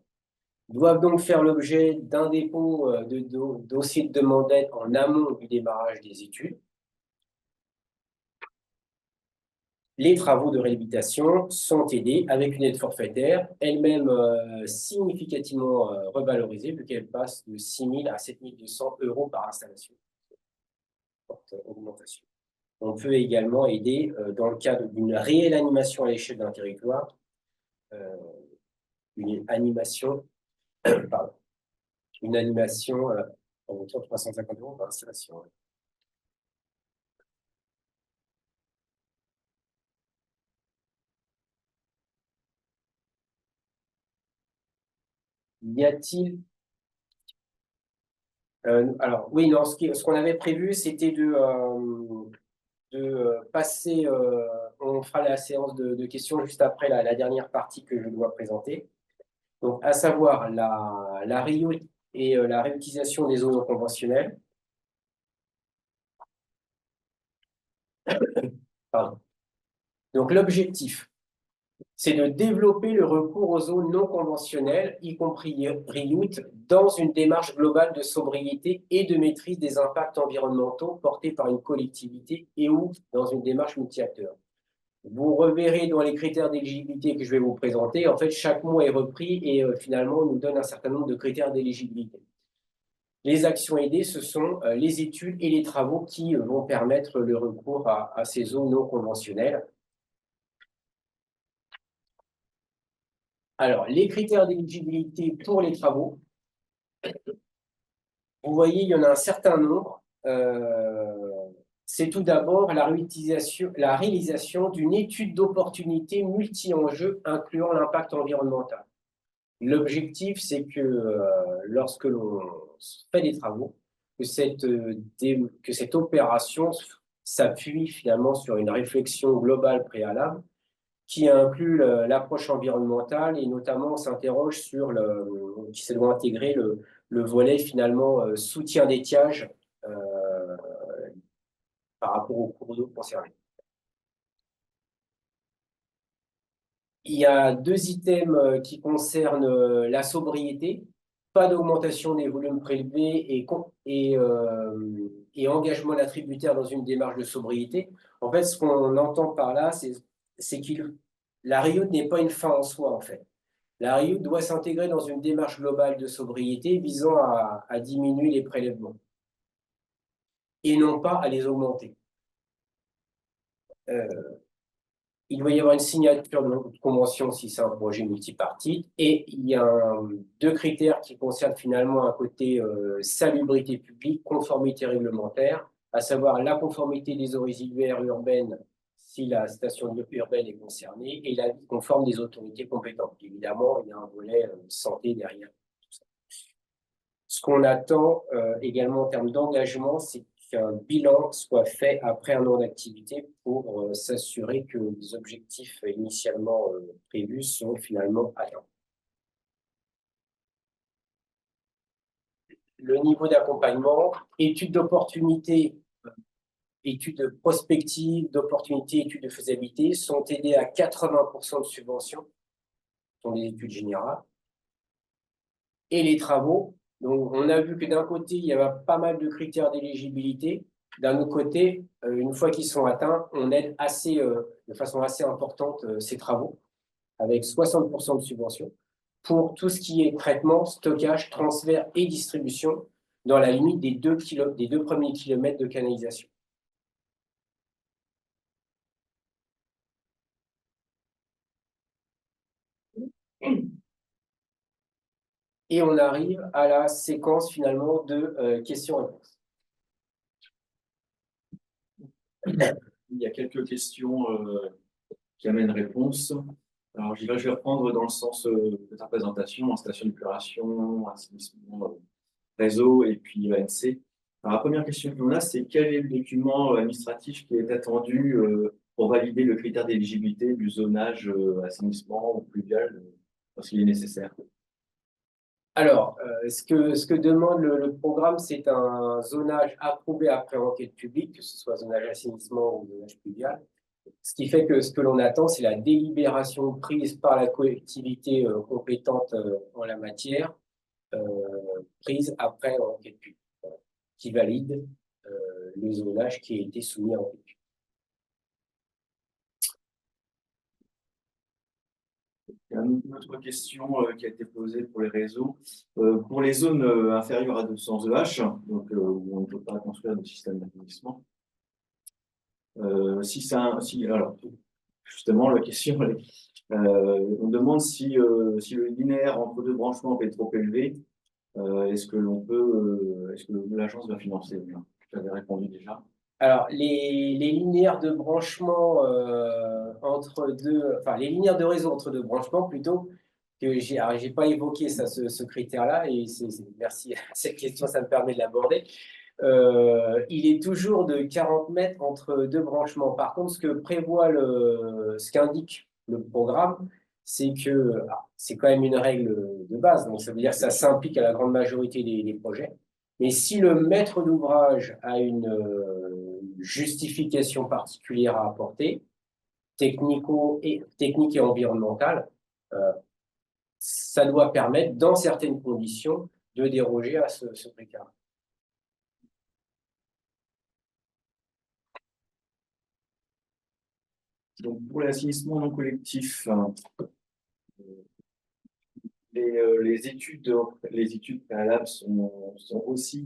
doivent donc faire l'objet d'un dépôt de dossier de demande d'aide en amont du démarrage des études. Les travaux de réhabilitation sont aidés avec une aide forfaitaire, elle-même significativement revalorisée, vu qu'elle passe de 6 000 à 7 200 euros par installation. Forte augmentation. On peut également aider dans le cadre d'une réelle animation à l'échelle d'un territoire, une animation, pardon, une animation en hauteur de 350 euros par installation. Y a-t-il alors oui, non, ce qu'on avait prévu, c'était de passer, on fera la séance de questions juste après la dernière partie que je dois présenter. Donc, à savoir la RIO et la réutilisation des eaux non conventionnelles. Pardon. Donc, l'objectif, c'est de développer le recours aux eaux non conventionnelles, y compris RIOUT, dans une démarche globale de sobriété et de maîtrise des impacts environnementaux portés par une collectivité et ou dans une démarche multi-acteurs. Vous reverrez dans les critères d'éligibilité que je vais vous présenter, en fait, chaque mot est repris et finalement nous donne un certain nombre de critères d'éligibilité. Les actions aidées, ce sont les études et les travaux qui vont permettre le recours à ces eaux non conventionnelles. Alors, les critères d'éligibilité pour les travaux, vous voyez, il y en a un certain nombre. C'est tout d'abord la réalisation d'une étude d'opportunité multi-enjeux incluant l'impact environnemental. L'objectif, c'est que lorsque l'on fait des travaux, que cette opération s'appuie finalement sur une réflexion globale préalable qui inclut l'approche environnementale et notamment on s'interroge sur qui se doit intégrer le volet finalement soutien d'étiage par rapport aux cours d'eau concernés. Il y a deux items qui concernent la sobriété, pas d'augmentation des volumes prélevés et engagement de l'attributaire dans une démarche de sobriété. En fait, ce qu'on entend par là, c'est que la RIOD n'est pas une fin en soi, en fait. La RIOD doit s'intégrer dans une démarche globale de sobriété visant à diminuer les prélèvements et non pas à les augmenter. Il doit y avoir une signature de convention si c'est un projet multipartite. Et il y a deux critères qui concernent finalement un côté salubrité publique, conformité réglementaire, à savoir la conformité des eaux résiduaires urbaines si la station urbaine est concernée et l'avis conforme des autorités compétentes. Évidemment, il y a un volet santé derrière. Ce qu'on attend également en termes d'engagement, c'est qu'un bilan soit fait après un an d'activité pour s'assurer que les objectifs initialement prévus sont finalement atteints. Le niveau d'accompagnement, études d'opportunité, études prospectives, d'opportunité, études de faisabilité sont aidées à 80% de subventions, ce sont des études générales. Et les travaux, donc on a vu que d'un côté, il y avait pas mal de critères d'éligibilité. D'un autre côté, une fois qu'ils sont atteints, on aide de façon assez importante ces travaux, avec 60% de subventions, pour tout ce qui est traitement, stockage, transfert et distribution, dans la limite des deux premiers kilomètres de canalisation. Et on arrive à la séquence finalement de questions-réponses. Il y a quelques questions qui amènent réponse. Alors, je vais reprendre dans le sens de ta présentation, installation d'épuration, assainissement, réseau et puis ANC. Alors, la première question qu'on a, c'est quel est le document administratif qui est attendu pour valider le critère d'éligibilité du zonage assainissement ou pluvial lorsqu'il est nécessaire? Alors, ce que demande le programme, c'est un zonage approuvé après enquête publique, que ce soit zonage assainissement ou zonage pluvial. Ce qui fait que ce que l'on attend, c'est la délibération prise par la collectivité compétente en la matière, prise après enquête publique, qui valide le zonage qui a été soumis à enquête publique. Une autre question qui a été posée pour les réseaux. Pour les zones inférieures à 200 EH, donc, où on ne peut pas construire de système d'assainissement, alors, justement, la question, on demande si le linéaire entre deux branchements est trop élevé, est-ce que l'agence va financer? J'avais répondu déjà. Alors, les linéaires de branchement les linéaires de réseau entre deux branchements plutôt, que j'ai pas évoqué ça, ce critère-là, et merci à cette question, ça me permet de l'aborder. Il est toujours de 40 mètres entre deux branchements. Par contre, ce qu'indique le programme, c'est que c'est quand même une règle de base, donc ça veut dire que ça s'implique à la grande majorité des projets. Mais si le maître d'ouvrage a une justification particulière à apporter, technique et environnementale, ça doit permettre, dans certaines conditions, de déroger à ce critère. Donc, pour l'assainissement non collectif, les études préalables sont aussi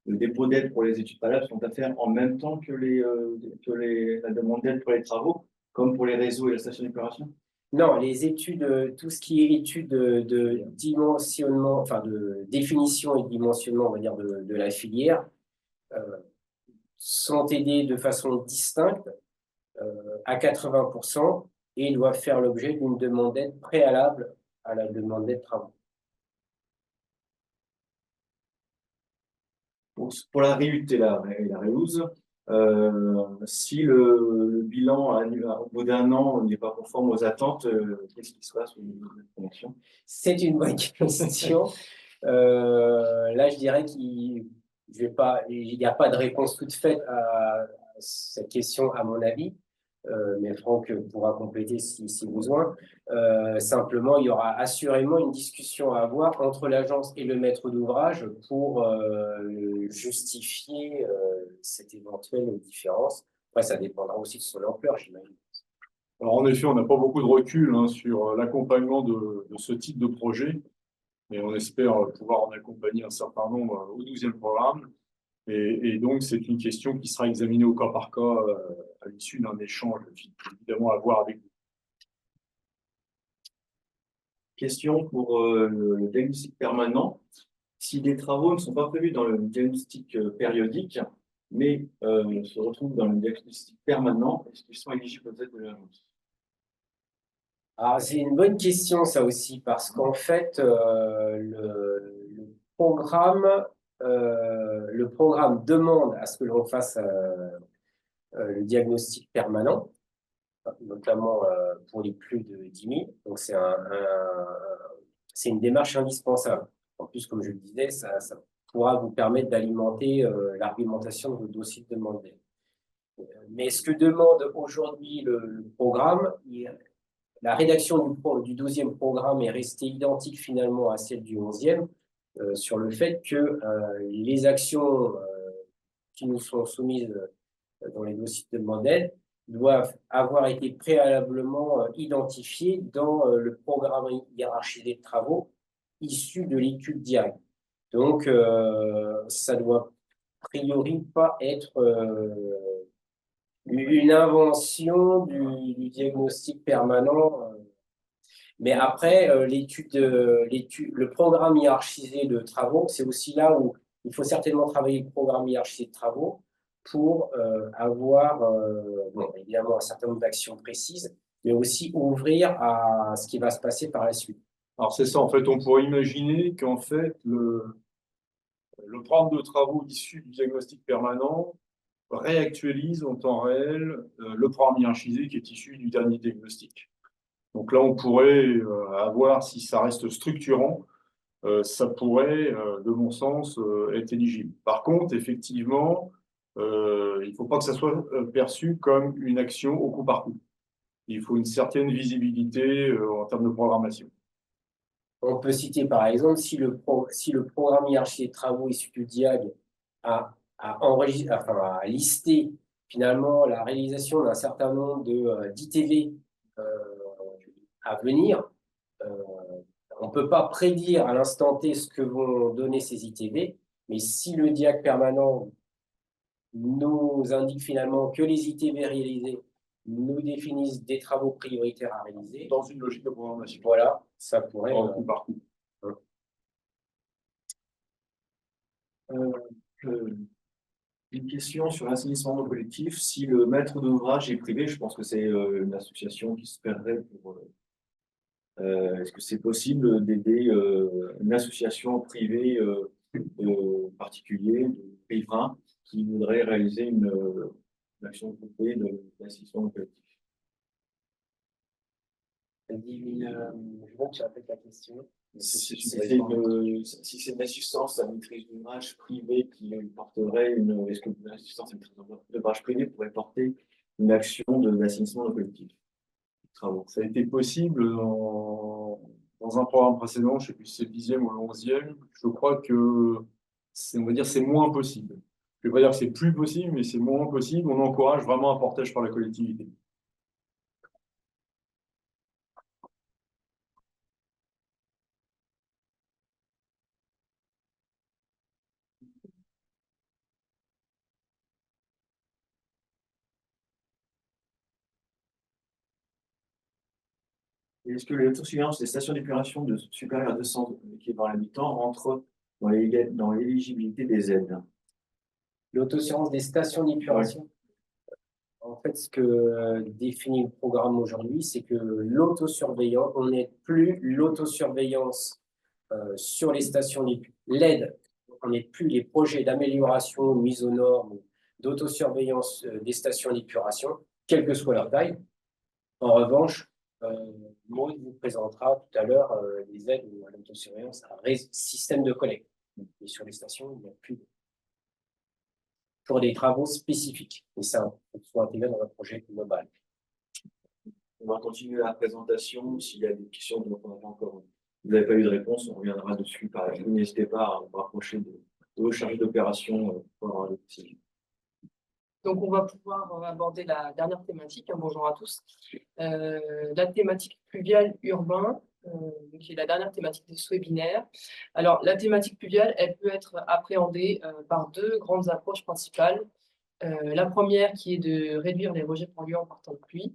le dépôt d'aide pour les études préalables sont à faire en même temps que la demande d'aide pour les travaux, comme pour les réseaux et la station d'épuration? Non, les études, tout ce qui est études de dimensionnement, enfin de définition et de dimensionnement, on va dire, de la filière, sont aidées de façon distincte à 80% et doivent faire l'objet d'une demande d'aide préalable à la demande d'aide travaux. Pour la RIUT et la REUZ, si le bilan au bout d'un an n'est pas conforme aux attentes, qu'est-ce qui se passe au niveau de la convention? C'est une bonne question. Là, je dirais qu'il n'y a pas de réponse toute faite à cette question, à mon avis. Mais Franck pourra compléter si besoin. Simplement, il y aura assurément une discussion à avoir entre l'agence et le maître d'ouvrage pour justifier cette éventuelle différence. Après, ça dépendra aussi de son ampleur, j'imagine. Alors, en effet, on n'a pas beaucoup de recul sur l'accompagnement de ce type de projet, mais on espère pouvoir en accompagner un certain nombre au 12e programme. Et donc, c'est une question qui sera examinée au cas par cas à l'issue d'un échange, évidemment, à voir avec vous. Question pour le diagnostic permanent. Si des travaux ne sont pas prévus dans le diagnostic périodique, mais se retrouvent dans le diagnostic permanent, est-ce qu'ils sont éligibles aux aides de l'agence? Alors, c'est une bonne question, ça aussi, parce qu'en fait, le programme demande à ce que l'on fasse le diagnostic permanent, notamment pour les plus de 10 000. Donc, c'est une démarche indispensable. En plus, comme je le disais, ça pourra vous permettre d'alimenter l'argumentation de vos dossiers de demande d'aide. Mais ce que demande aujourd'hui le programme, la rédaction du 12e programme est restée identique finalement à celle du 11e sur le fait que les actions qui nous sont soumises dans les dossiers de demande d'aide doivent avoir été préalablement identifiées dans le programme hiérarchisé de travaux issu de l'étude directe. Donc, ça doit a priori pas être une invention du diagnostic permanent. Mais après, le programme hiérarchisé de travaux, c'est aussi là où il faut certainement travailler le programme hiérarchisé de travaux pour avoir, évidemment, un certain nombre d'actions précises, mais aussi ouvrir à ce qui va se passer par la suite. Alors, c'est ça, en fait, on pourrait imaginer qu'en fait, le programme de travaux issu du diagnostic permanent réactualise en temps réel le programme hiérarchisé qui est issu du dernier diagnostic. Donc là, on pourrait avoir, si ça reste structurant, ça pourrait, de mon sens, être éligible. Par contre, effectivement, il ne faut pas que ça soit perçu comme une action au coup par coup. Il faut une certaine visibilité en termes de programmation. On peut citer par exemple, si le programme hiérarchisé de travaux issu du DIAG a listé finalement la réalisation d'un certain nombre d'ITV à venir. On ne peut pas prédire à l'instant T ce que vont donner ces ITV, mais si le diag permanent nous indique finalement que les ITV réalisés nous définissent des travaux prioritaires à réaliser, Dans une logique de programmation. voilà, ça pourrait... Coup par coup. Une question sur l'assainissement non collectif. Si le maître d'ouvrage est privé, je pense que c'est une association qui se perdrait pour. Est-ce que c'est possible d'aider une association privée de particuliers, de riverains, qui voudrait réaliser une action groupée d'assainissement non collectif? Je vois que tu as fait la question. Si c'est une assistance à maîtrise d'ouvrage privée qui porterait une. Est-ce que l'assistance à maîtrise d'ouvrage privée pourrait porter une action d'assainissement non collectif? Travaux. Ça a été possible dans un programme précédent, je ne sais plus si c'est le 10e ou le 11e. Je crois que on va dire c'est moins possible. Je ne vais pas dire que c'est plus possible, mais c'est moins possible. On encourage vraiment un portage par la collectivité. Est-ce que l'autosuffisance des stations d'épuration supérieures à 200 équivalents habitants rentre dans l'éligibilité des aides? L'autosuffisance des stations d'épuration. En fait, ce que définit le programme aujourd'hui, c'est que l'autosurveillance, on n'est plus l'autosurveillance sur les stations d'épuration. L'aide, on n'est plus les projets d'amélioration, mise aux normes, d'autosurveillance des stations d'épuration, quelle que soit leur taille. En revanche, Maud vous présentera tout à l'heure les aides à l'autosurveillance à système de collecte. Et sur les stations, il n'y a plus pour des travaux spécifiques. Et ça, soit intégré dans un projet global. On va continuer la présentation. S'il y a des questions dont on n'a pas encore, vous n'avez pas eu de réponse, on reviendra dessus. N'hésitez pas à vous rapprocher de vos chargés d'opération pour avoir des questions. Donc, on va pouvoir aborder la dernière thématique. Bonjour à tous. La thématique pluviale urbain, qui est la dernière thématique de ce webinaire. Alors, la thématique pluviale, elle peut être appréhendée par deux grandes approches principales. La première qui est de réduire les rejets polluants par temps de pluie.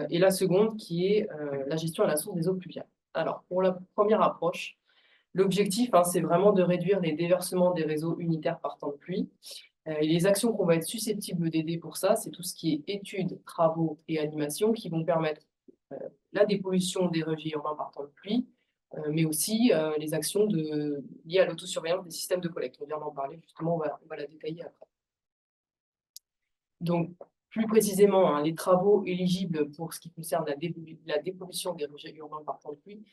Et la seconde qui est la gestion à la source des eaux pluviales. Alors, pour la première approche, l'objectif, c'est vraiment de réduire les déversements des réseaux unitaires par temps de pluie. Et les actions qu'on va être susceptibles d'aider pour ça, c'est tout ce qui est études, travaux et animations qui vont permettre la dépollution des rejets urbains par temps de pluie, mais aussi les actions liées à l'autosurveillance des systèmes de collecte. On vient d'en parler, justement, on va la détailler après. Donc, plus précisément, les travaux éligibles pour ce qui concerne la dépollution des rejets urbains par temps de pluie,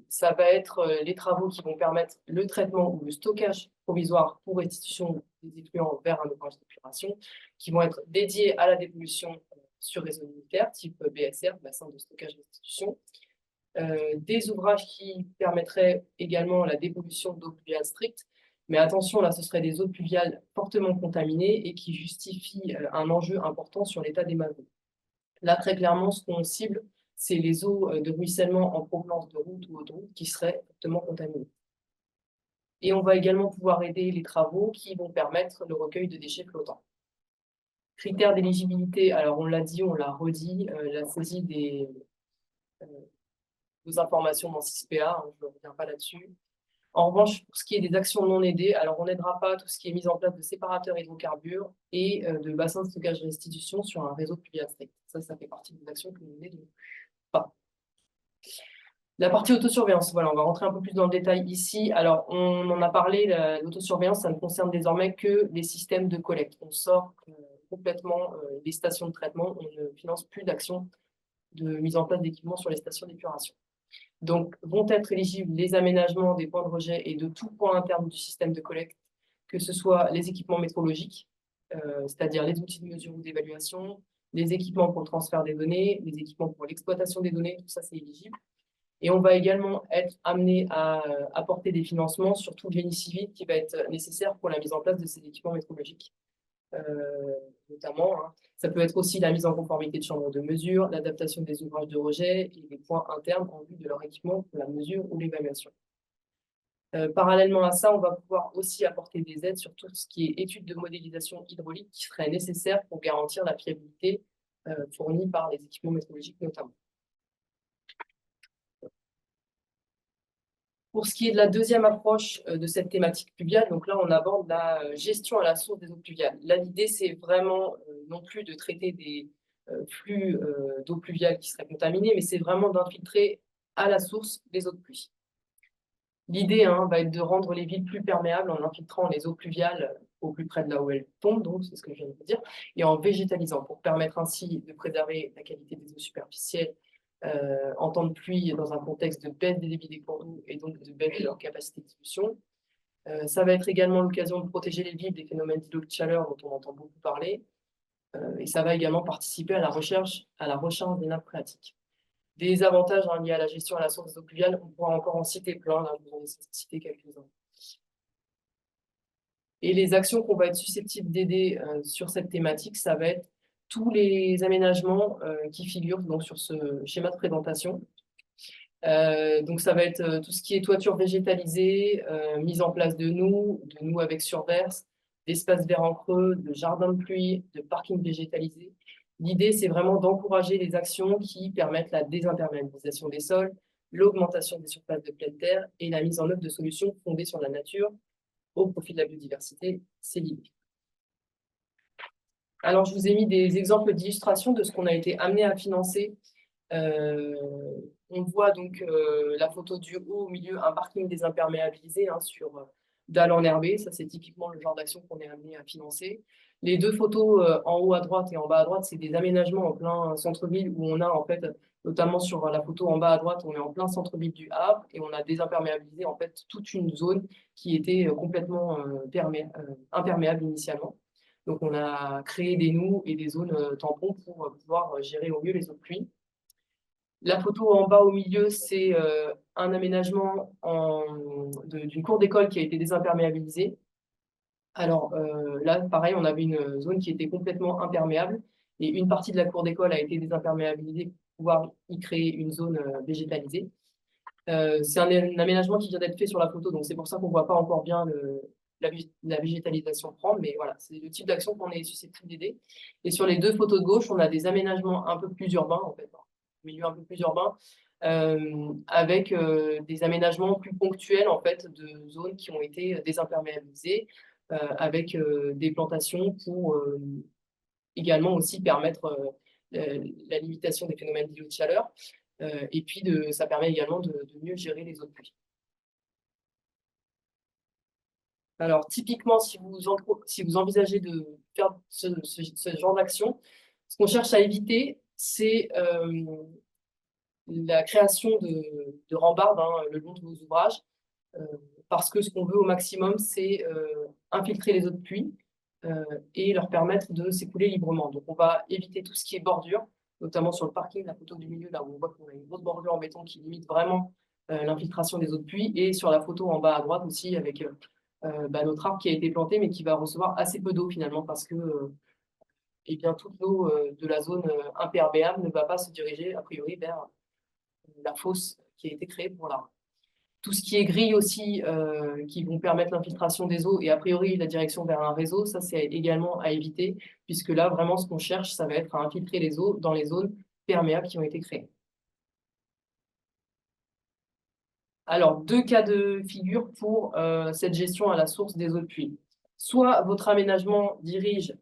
ça va être les travaux qui vont permettre le traitement ou le stockage provisoire pour restitution des effluents vers un ouvrage d'épuration, qui vont être dédiés à la dépollution sur réseau unitaire, type BSR, bassin de stockage restitution. Des ouvrages qui permettraient également la dépollution d'eau pluviale stricte, mais attention, là, ce seraient des eaux pluviales fortement contaminées et qui justifient un enjeu important sur l'état des masses d'eau. Là, très clairement, ce qu'on cible, c'est les eaux de ruissellement en provenance de routes ou autoroutes qui seraient fortement contaminées. Et on va également pouvoir aider les travaux qui vont permettre le recueil de déchets flottants. Critères d'éligibilité, alors on l'a dit, on l'a redit, la saisie des informations dans 6PA, je ne reviens pas là-dessus. En revanche, pour ce qui est des actions non aidées, alors on n'aidera pas tout ce qui est mise en place de séparateurs hydrocarbures et de bassins de stockage restitution sur un réseau de pluvial strict. Ça fait partie des actions que nous n'aidons pas. La partie autosurveillance, voilà, on va rentrer un peu plus dans le détail ici. Alors, on en a parlé, l'autosurveillance, ça ne concerne désormais que les systèmes de collecte. On sort complètement les stations de traitement, on ne finance plus d'actions de mise en place d'équipements sur les stations d'épuration. Donc, vont être éligibles les aménagements des points de rejet et de tout point interne du système de collecte, que ce soit les équipements métrologiques, c'est-à-dire les outils de mesure ou d'évaluation, les équipements pour le transfert des données, les équipements pour l'exploitation des données, tout ça c'est éligible. Et on va également être amené à apporter des financements sur tout le génie civil qui va être nécessaire pour la mise en place de ces équipements métrologiques. notamment. Hein. Ça peut être aussi la mise en conformité de chambres de mesure, l'adaptation des ouvrages de rejet et des points internes en vue de leur équipement pour la mesure ou l'évaluation. Parallèlement à ça, on va pouvoir aussi apporter des aides sur tout ce qui est études de modélisation hydraulique qui seraient nécessaires pour garantir la fiabilité fournie par les équipements métrologiques notamment. Pour ce qui est de la deuxième approche de cette thématique pluviale, donc là, on aborde la gestion à la source des eaux pluviales. Là, l'idée, c'est vraiment non plus de traiter des flux d'eau pluviale qui seraient contaminés, mais c'est vraiment d'infiltrer à la source les eaux de pluie. L'idée va être de rendre les villes plus perméables en infiltrant les eaux pluviales au plus près de là où elles tombent, donc c'est ce que je viens de vous dire, et en végétalisant pour permettre ainsi de préserver la qualité des eaux superficielles en temps de pluie dans un contexte de baisse des débits des cours d'eau et donc de baisse de leur capacité de distribution. Ça va être également l'occasion de protéger les villes des phénomènes d'îlots de chaleur dont on entend beaucoup parler, et ça va également participer à la recharge des nappes phréatiques. Des avantages liés à la gestion à la source des eaux pluviales, on pourra encore en citer plein, là je vous en ai cité quelques-uns. Et les actions qu'on va être susceptibles d'aider sur cette thématique, ça va être tous les aménagements qui figurent donc, sur ce schéma de présentation. Donc ça va être tout ce qui est toiture végétalisée, mise en place de nous avec surverse, d'espaces verts en creux, de jardins de pluie, de parking végétalisé. L'idée, c'est vraiment d'encourager les actions qui permettent la désimperméabilisation des sols, l'augmentation des surfaces de pleine terre et la mise en œuvre de solutions fondées sur la nature au profit de la biodiversité. C'est l'idée. Alors, je vous ai mis des exemples d'illustrations de ce qu'on a été amené à financer. On voit donc la photo du haut au milieu, un parking désimperméabilisé sur dalles enherbées. Ça, c'est typiquement le genre d'action qu'on est amené à financer. Les deux photos en haut à droite et en bas à droite, c'est des aménagements en plein centre-ville où on a en fait, notamment sur la photo en bas à droite, on est en plein centre-ville du Havre et on a désimperméabilisé en fait toute une zone qui était complètement imperméable initialement. Donc, on a créé des noues et des zones tampons pour pouvoir gérer au mieux les eaux de pluie. La photo en bas au milieu, c'est un aménagement d'une cour d'école qui a été désimperméabilisée. Alors là, pareil, on avait une zone qui était complètement imperméable et une partie de la cour d'école a été désimperméabilisée pour pouvoir y créer une zone végétalisée. C'est un aménagement qui vient d'être fait sur la photo, donc c'est pour ça qu'on ne voit pas encore bien la végétalisation prendre, mais voilà, c'est le type d'action qu'on est susceptible d'aider. Et sur les deux photos de gauche, on a des aménagements un peu plus urbains, en fait, milieu un peu plus urbain, avec des aménagements plus ponctuels en fait, de zones qui ont été désimperméabilisées, avec des plantations pour également aussi permettre la limitation des phénomènes d'îlots de chaleur. Et puis, ça permet également de mieux gérer les eaux de pluie. Alors, typiquement, si vous envisagez de faire ce genre d'action, ce qu'on cherche à éviter, c'est la création de rambardes le long de vos ouvrages, parce que ce qu'on veut au maximum, c'est infiltrer les eaux de pluie et leur permettre de s'écouler librement. Donc, on va éviter tout ce qui est bordure, notamment sur le parking, la photo du milieu, là où on voit qu'on a une grosse bordure en béton qui limite vraiment l'infiltration des eaux de pluie, et sur la photo en bas à droite aussi, avec notre arbre qui a été planté, mais qui va recevoir assez peu d'eau finalement, parce que eh bien, toute l'eau de la zone imperméable ne va pas se diriger, a priori, vers la fosse qui a été créée pour l'arbre. Tout ce qui est grilles aussi, qui vont permettre l'infiltration des eaux et a priori la direction vers un réseau, ça c'est également à éviter, puisque là vraiment ce qu'on cherche, ça va être à infiltrer les eaux dans les zones perméables qui ont été créées. Alors, deux cas de figure pour cette gestion à la source des eaux de pluie. Soit votre aménagement dirige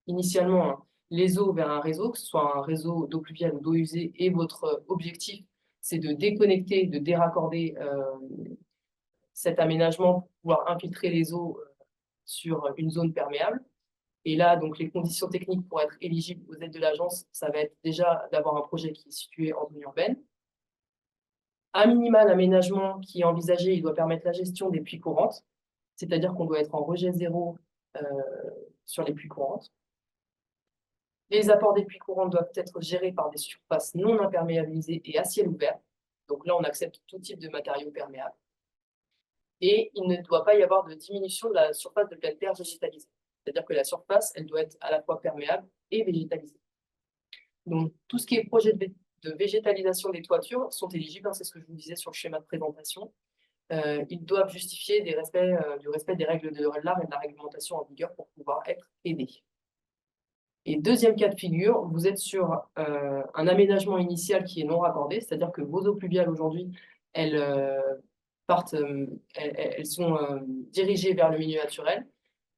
initialement les eaux vers un réseau, que ce soit un réseau d'eau pluviale ou d'eau usée, et votre objectif, c'est de déconnecter, de déraccorder cet aménagement pour pouvoir infiltrer les eaux sur une zone perméable. Et là, donc, les conditions techniques pour être éligible aux aides de l'agence, ça va être déjà d'avoir un projet qui est situé en zone urbaine. À minima, l'aménagement qui est envisagé, il doit permettre la gestion des pluies courantes, c'est-à-dire qu'on doit être en rejet zéro sur les pluies courantes. Les apports des pluies courantes doivent être gérés par des surfaces non imperméabilisées et à ciel ouvert. Donc là, on accepte tout type de matériaux perméables. Et il ne doit pas y avoir de diminution de la surface de pleine terre végétalisée. C'est-à-dire que la surface, elle doit être à la fois perméable et végétalisée. Donc, tout ce qui est projet de végétalisation des toitures sont éligibles, hein, c'est ce que je vous disais sur le schéma de présentation. Ils doivent justifier du respect des règles de l'art et de la réglementation en vigueur pour pouvoir être aidés. Et deuxième cas de figure, vous êtes sur un aménagement initial qui est non raccordé, c'est-à-dire que vos eaux pluviales aujourd'hui, elles sont dirigées vers le milieu naturel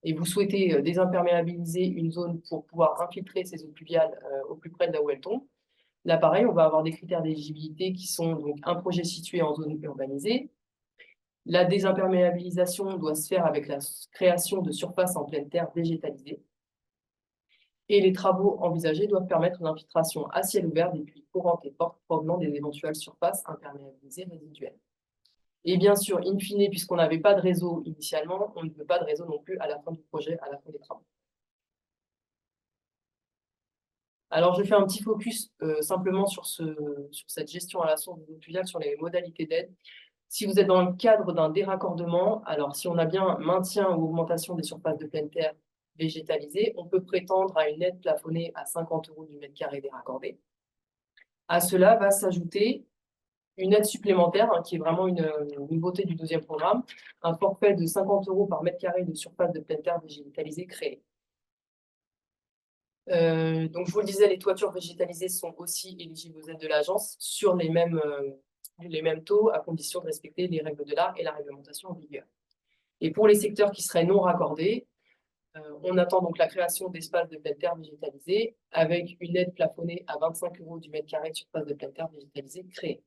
et vous souhaitez désimperméabiliser une zone pour pouvoir infiltrer ces eaux pluviales au plus près de là où elles tombent. Là, pareil, on va avoir des critères d'éligibilité qui sont donc un projet situé en zone urbanisée. La désimperméabilisation doit se faire avec la création de surfaces en pleine terre végétalisées. Et les travaux envisagés doivent permettre une infiltration à ciel ouvert des pluies courantes et fortes provenant des éventuelles surfaces imperméabilisées résiduelles. Et bien sûr, in fine, puisqu'on n'avait pas de réseau initialement, on ne veut pas de réseau non plus à la fin du projet, à la fin des travaux. Alors, je fais un petit focus simplement sur cette gestion à la source des eaux pluviales, sur les modalités d'aide. Si vous êtes dans le cadre d'un déraccordement, alors si on a bien maintien ou augmentation des surfaces de pleine terre végétalisées, on peut prétendre à une aide plafonnée à 50 € du mètre carré déraccordé. À cela va s'ajouter une aide supplémentaire, hein, qui est vraiment une nouveauté du deuxième programme, un forfait de 50 € par mètre carré de surface de pleine terre végétalisée créée. Donc, je vous le disais, les toitures végétalisées sont aussi éligibles aux aides de l'agence sur les mêmes taux, à condition de respecter les règles de l'art et la réglementation en vigueur. Et pour les secteurs qui seraient non raccordés, on attend donc la création d'espaces de pleine terre végétalisés avec une aide plafonnée à 25 € du mètre carré de surface de pleine terre végétalisée créée.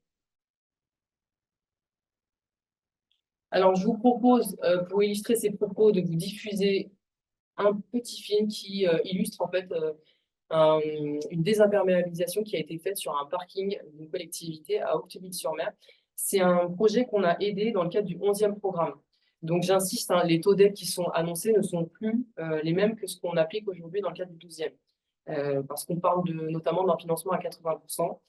Alors, je vous propose, pour illustrer ces propos, de vous diffuser un petit film qui illustre en fait une désimperméabilisation qui a été faite sur un parking d'une collectivité à Octeville-sur-Mer. C'est un projet qu'on a aidé dans le cadre du 11e programme. Donc j'insiste, hein, les taux d'aide qui sont annoncés ne sont plus les mêmes que ce qu'on applique aujourd'hui dans le cadre du 12e. Parce qu'on parle notamment d'un financement à 80%.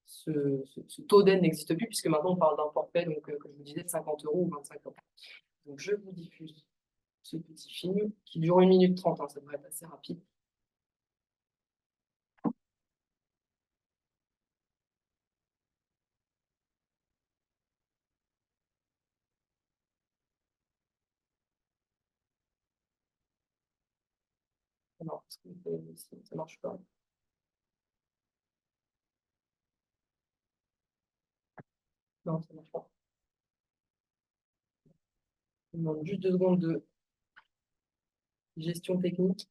Ce taux d'aide n'existe plus puisque maintenant on parle d'un forfait, donc, que je vous disais, de 50 € ou 25 €. Donc je vous diffuse ce petit film qui dure 1 minute 30, hein, ça devrait être assez rapide. Alors, est-ce que ça marche pas? Non, ça marche pas. Je vous demande juste 2 secondes de gestion technique.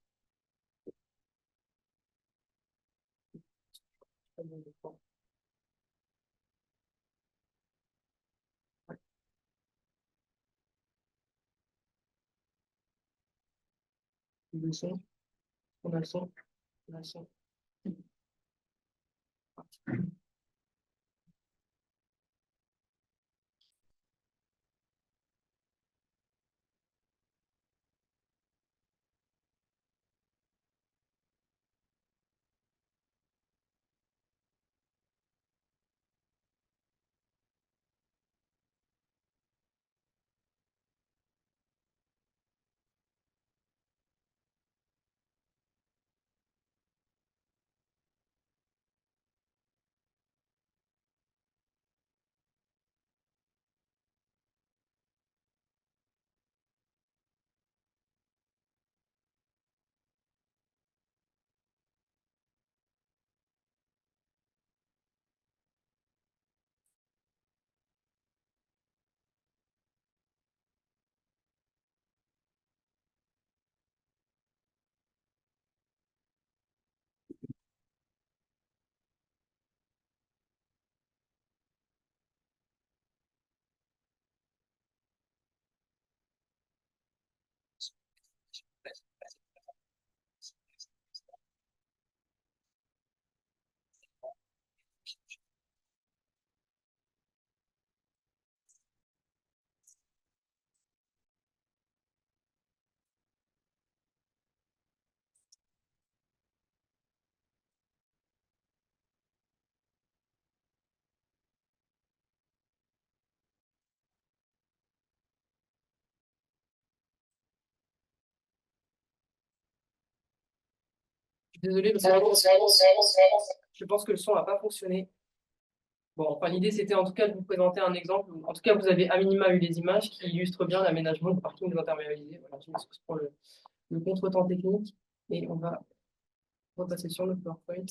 Le son, on a le son, on a le son. Désolée, parce que je pense que le son n'a pas fonctionné. Bon, enfin, l'idée, c'était en tout cas de vous présenter un exemple. En tout cas, vous avez à minima eu les images qui illustrent bien l'aménagement du parking des imperméabilisés. Voilà, je m'excuse pour le contretemps technique. Et on va repasser sur le PowerPoint.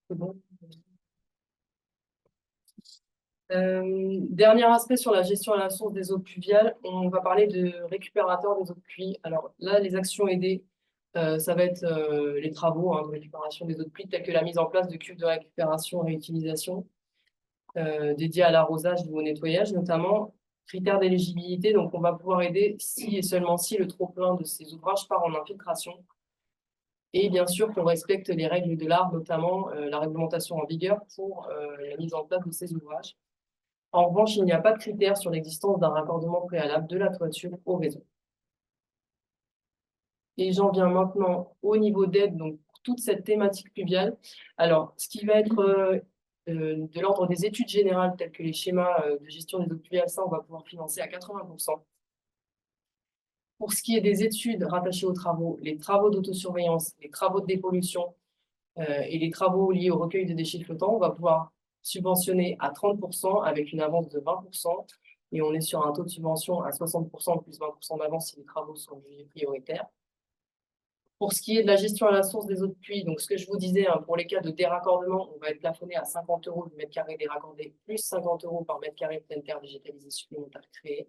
C'est bon. Dernier aspect sur la gestion à la source des eaux pluviales, on va parler de récupérateurs des eaux de pluie. Alors là, les actions aidées, ça va être les travaux de récupération des eaux de pluie, tels que la mise en place de cuves de récupération et réutilisation dédiés à l'arrosage ou au nettoyage, notamment. Critères d'éligibilité, donc on va pouvoir aider si et seulement si le trop-plein de ces ouvrages part en infiltration. Et bien sûr qu'on respecte les règles de l'art, notamment la réglementation en vigueur pour la mise en place de ces ouvrages. En revanche, il n'y a pas de critère sur l'existence d'un raccordement préalable de la toiture au réseau. Et j'en viens maintenant au niveau d'aide, donc pour toute cette thématique pluviale. Alors, ce qui va être de l'ordre des études générales, telles que les schémas de gestion des eaux pluviales, ça, on va pouvoir financer à 80%. Pour ce qui est des études rattachées aux travaux, les travaux d'autosurveillance, les travaux de dépollution et les travaux liés au recueil de déchets flottants, on va pouvoir subventionner à 30% avec une avance de 20%. Et on est sur un taux de subvention à 60% plus 20% d'avance si les travaux sont jugés prioritaires. Pour ce qui est de la gestion à la source des eaux de pluie, donc ce que je vous disais, pour les cas de déraccordement, on va être plafonné à 50 € du mètre carré déraccordé, plus 50 € par mètre carré de pleine terre végétalisée supplémentaire créée.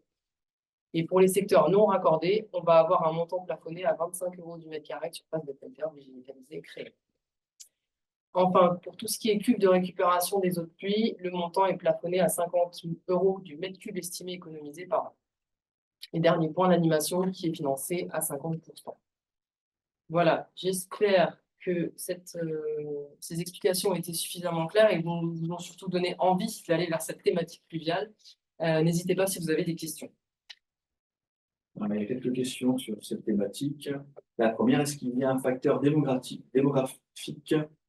Et pour les secteurs non raccordés, on va avoir un montant plafonné à 25 € du mètre carré de surface de pleine terre végétalisée créée. Enfin, pour tout ce qui est cube de récupération des eaux de pluie, le montant est plafonné à 50 € du mètre cube estimé économisé par an. Et dernier point, l'animation qui est financée à 50%. Voilà, j'espère que ces explications ont été suffisamment claires et vous ont surtout donné envie d'aller vers cette thématique pluviale. N'hésitez pas si vous avez des questions. Il y a quelques questions sur cette thématique. La première, est-ce qu'il y a un facteur démographique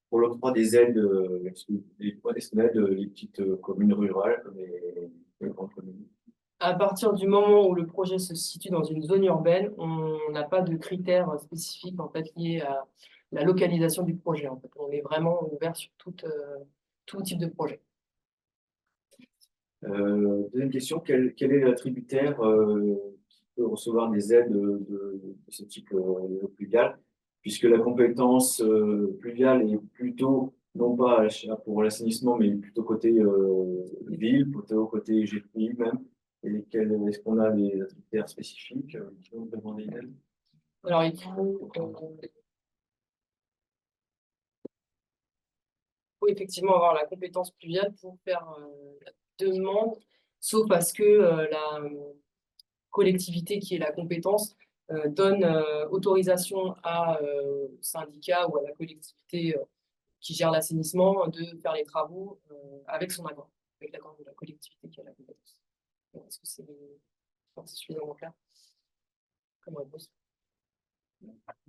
pour l'octroi des aides? Est-ce qu'on aide les petites communes rurales comme les grandes communes? À partir du moment où le projet se situe dans une zone urbaine, on n'a pas de critères spécifiques en fait, liés à la localisation du projet. En fait. On est vraiment ouvert sur tout type de projet. Deuxième question, quel est l'attributaire qui peut recevoir des aides de ce type pluvial, puisque la compétence pluviale est plutôt, non pas pour l'assainissement, mais plutôt côté ville, plutôt côté GPI même. Et est-ce qu'on a des attributaires spécifiques qui vont demander une aide? Alors, il faut effectivement avoir la compétence pluviale pour faire la demande, sauf parce que la collectivité qui est la compétence donne autorisation à syndicat ou à la collectivité qui gère l'assainissement de faire les travaux avec son accord, avec l'accord de la collectivité qui a la compétence. Est-ce que c'est suffisamment clair comme réponse?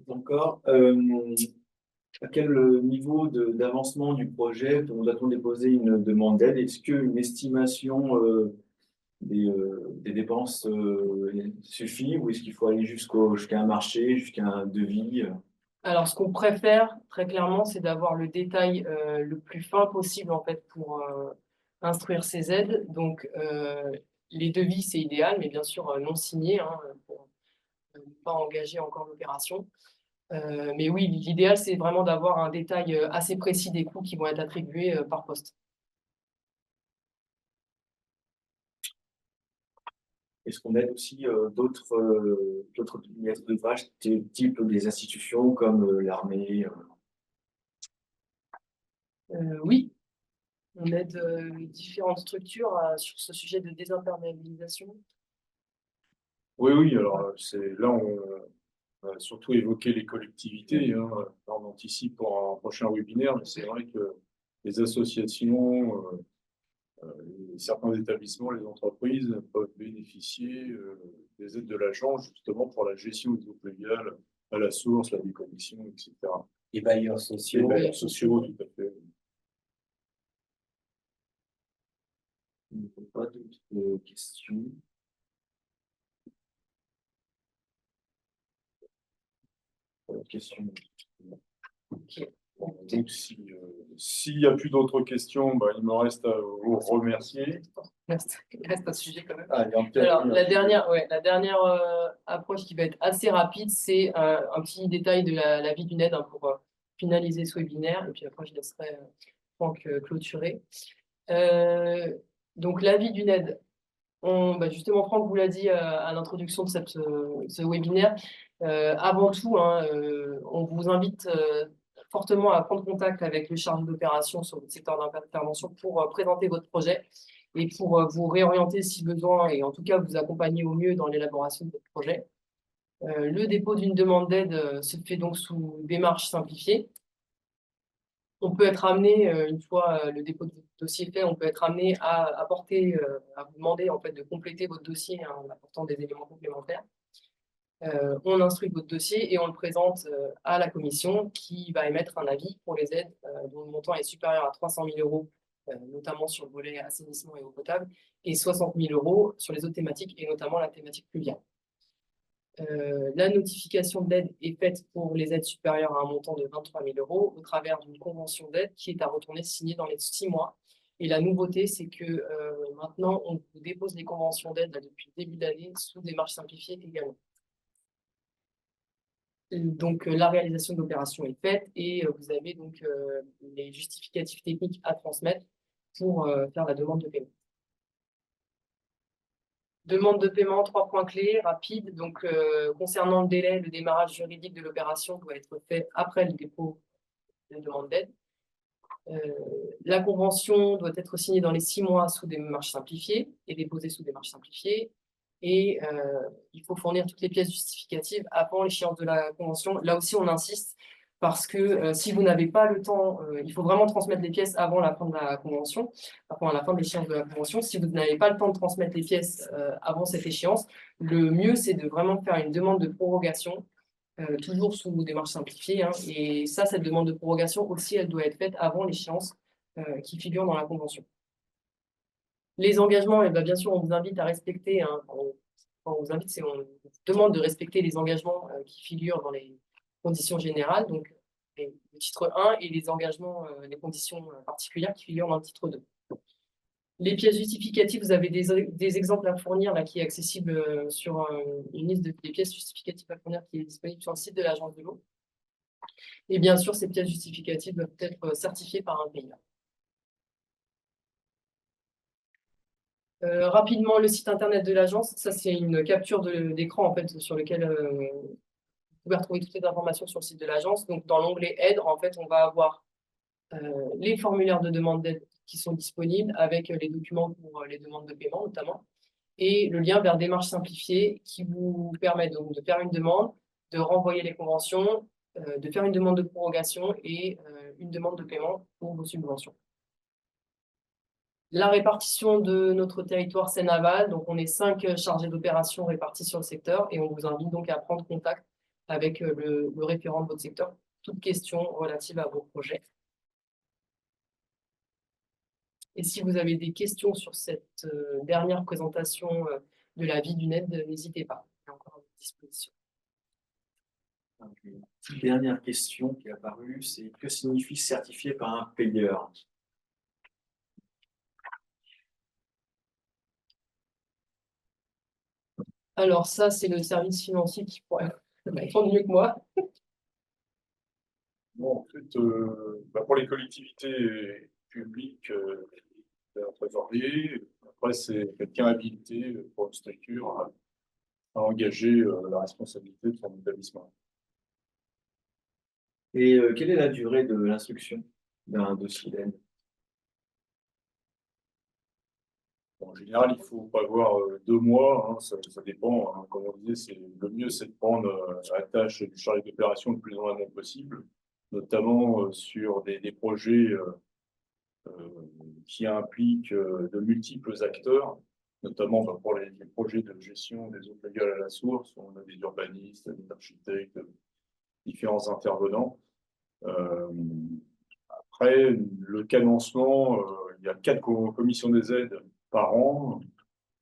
Encore, à quel niveau d'avancement du projet doit-on déposer une demande d'aide? Est-ce qu'une estimation des dépenses suffit, ou est-ce qu'il faut aller jusqu'à un marché, jusqu'à un devis? Alors, ce qu'on préfère très clairement, c'est d'avoir le détail le plus fin possible en fait pour instruire ces aides. Donc, les devis, c'est idéal, mais bien sûr non signés pour ne pas engager encore l'opération. Mais oui, l'idéal, c'est vraiment d'avoir un détail assez précis des coûts qui vont être attribués par poste. Est-ce qu'on aide aussi d'autres maîtres d'ouvrage, type des institutions comme l'armée? Oui, on aide différentes structures sur ce sujet de désimperméabilisation. Oui, alors là, On a surtout évoqué les collectivités, hein. On anticipe pour un prochain webinaire, mais c'est vrai que les associations, certains établissements, les entreprises peuvent bénéficier des aides de l'agence justement pour la gestion des eaux pluviales à la source, la déconnexion, etc. Les bailleurs Les sociaux. bailleurs sociaux, tout à fait. Il n'y a pas d'autres questions. Pas d'autres questions. Donc, s'il n'y a plus d'autres questions, bah, il me reste à vous remercier. Il reste un sujet quand même. Ah, il y a peut-être Alors, un la sujet. dernière approche qui va être assez rapide, c'est un petit détail de la vie d'une aide, hein, pour finaliser ce webinaire. Et puis après, je laisserai Franck clôturer. Donc, la vie d'une aide. Bah, justement, Franck vous l'a dit à l'introduction de ce webinaire. Avant tout, hein, on vous invite fortement à prendre contact avec le chargé d'opération sur votre secteur d'intervention pour présenter votre projet et pour vous réorienter si besoin et en tout cas vous accompagner au mieux dans l'élaboration de votre projet. Le dépôt d'une demande d'aide se fait donc sous démarche simplifiée. On peut être amené, une fois le dépôt de votre dossier fait, on peut être amené à vous demander en fait de compléter votre dossier, hein, en apportant des éléments complémentaires. On instruit votre dossier et on le présente à la commission qui va émettre un avis pour les aides dont le montant est supérieur à 300 000 euros, notamment sur le volet assainissement et eau potable, et 60 000 euros sur les autres thématiques et notamment la thématique pluviale. La notification d'aide est faite pour les aides supérieures à un montant de 23 000 euros au travers d'une convention d'aide qui est à retourner signée dans les 6 mois. Et la nouveauté, c'est que maintenant, on vous dépose les conventions d'aide depuis le début d'année sous démarche simplifiée également. Donc, la réalisation de l'opération est faite et vous avez donc les justificatifs techniques à transmettre pour faire la demande de paiement. Demande de paiement, 3 points clés, rapides. Donc, concernant le délai, le démarrage juridique de l'opération doit être fait après le dépôt de demande d'aide. La convention doit être signée dans les 6 mois sous démarche simplifiée et déposée sous démarche simplifiée. Et il faut fournir toutes les pièces justificatives avant l'échéance de la convention. Là aussi, on insiste parce que si vous n'avez pas le temps, il faut vraiment transmettre les pièces avant la fin de la convention, avant la fin de l'échéance de la convention. Si vous n'avez pas le temps de transmettre les pièces avant cette échéance, le mieux, c'est de vraiment faire une demande de prorogation, toujours sous démarche simplifiée, hein. Et ça, cette demande de prorogation aussi, elle doit être faite avant l'échéance qui figure dans la convention. Les engagements, et bien sûr, on vous invite à respecter, hein, on vous invite, on vous demande de respecter les engagements qui figurent dans les conditions générales, donc le titre 1 et les engagements, les conditions particulières qui figurent dans le titre 2. Les pièces justificatives, vous avez des exemples à fournir là, qui est accessible sur une liste des pièces justificatives à fournir qui est disponible sur le site de l'Agence de l'eau. Et bien sûr, ces pièces justificatives doivent être certifiées par un payeur. Rapidement, le site internet de l'agence, ça c'est une capture d'écran en fait, sur lequel vous pouvez retrouver toutes les informations sur le site de l'agence. Donc dans l'onglet aide, en fait, on va avoir les formulaires de demande d'aide qui sont disponibles avec les documents pour les demandes de paiement notamment, et le lien vers démarche simplifiée qui vous permet donc de faire une demande, de renvoyer les conventions, de faire une demande de prorogation et une demande de paiement pour vos subventions. La répartition de notre territoire Seine-Aval, donc on est 5 chargés d'opération répartis sur le secteur et on vous invite donc à prendre contact avec le référent de votre secteur, toute question relative à vos projets. Et si vous avez des questions sur cette dernière présentation de la vie d'une aide, n'hésitez pas, elle est encore à votre disposition. Une dernière question qui est apparue, c'est que signifie certifié par un payeur? Alors ça, c'est le service financier qui pourrait répondre mieux que moi. Bon, en fait, pour les collectivités publiques, c'est un trésorier. Après, c'est quelqu'un habilité pour une structure à engager la responsabilité de son établissement. Et quelle est la durée de l'instruction d'un dossier d'aide? En général, il ne faut pas avoir 2 mois, hein, ça dépend. Hein. Comme on disait, le mieux, c'est de prendre la tâche du chargé d'opération le plus en amont possible, notamment sur des projets qui impliquent de multiples acteurs, notamment pour les projets de gestion des eaux pluviales à la source. On a des urbanistes, des architectes, différents intervenants. Après, le cadencement, il y a 4 commissions des aides par an, en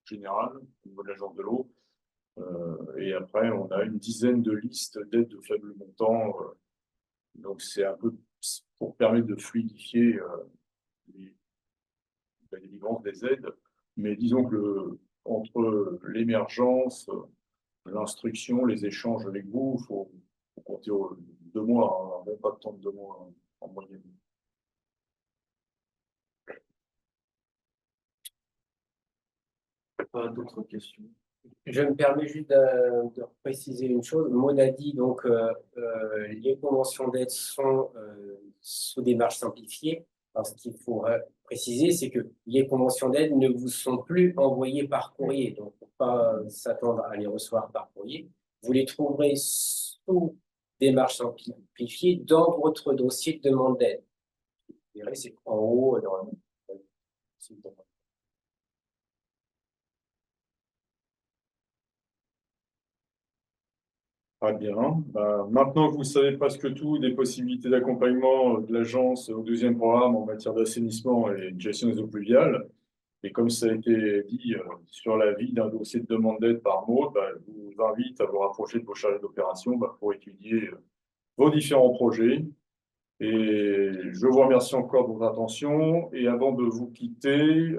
général, au niveau de l'agence de l'eau. Et après, on a une dizaine de listes d'aides de faible montant. Donc, c'est un peu pour permettre de fluidifier la délivrance des aides. Mais disons que entre l'émergence, l'instruction, les échanges avec vous, il faut compter 2 mois, hein, même pas de temps de 2 mois en moyenne. Pas d'autres questions. Je me permets juste de préciser une chose. Maud a dit donc les conventions d'aide sont sous démarche simplifiée. Alors, ce qu'il faut préciser, c'est que les conventions d'aide ne vous sont plus envoyées par courrier. Donc, il ne faut pas s'attendre à les recevoir par courrier. Vous les trouverez sous démarche simplifiée dans votre dossier de demande d'aide. Vous verrez, c'est en haut. Très bien. Maintenant que vous savez presque tout des possibilités d'accompagnement de l'agence au 2e programme en matière d'assainissement et de gestion des eaux pluviales, et comme ça a été dit sur l'avis d'un dossier de demande d'aide par mot, je vous invite à vous rapprocher de vos chargés d'opération pour étudier vos différents projets. Et je vous remercie encore de votre attention. Et avant de vous quitter,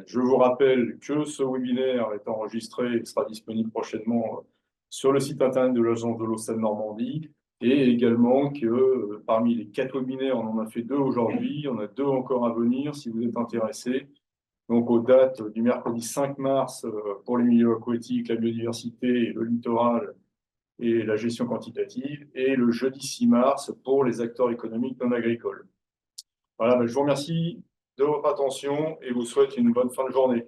je vous rappelle que ce webinaire est enregistré et sera disponible prochainement sur le site internet de l'Agence de l'eau Seine-Normandie. Et également que parmi les 4 webinaires, on en a fait 2 aujourd'hui. On a 2 encore à venir si vous êtes intéressés. Donc aux dates du mercredi 5 mars pour les milieux aquatiques, la biodiversité et le littoral, et la gestion quantitative, et le jeudi 6 mars pour les acteurs économiques non agricoles. Voilà, je vous remercie de votre attention et vous souhaite une bonne fin de journée.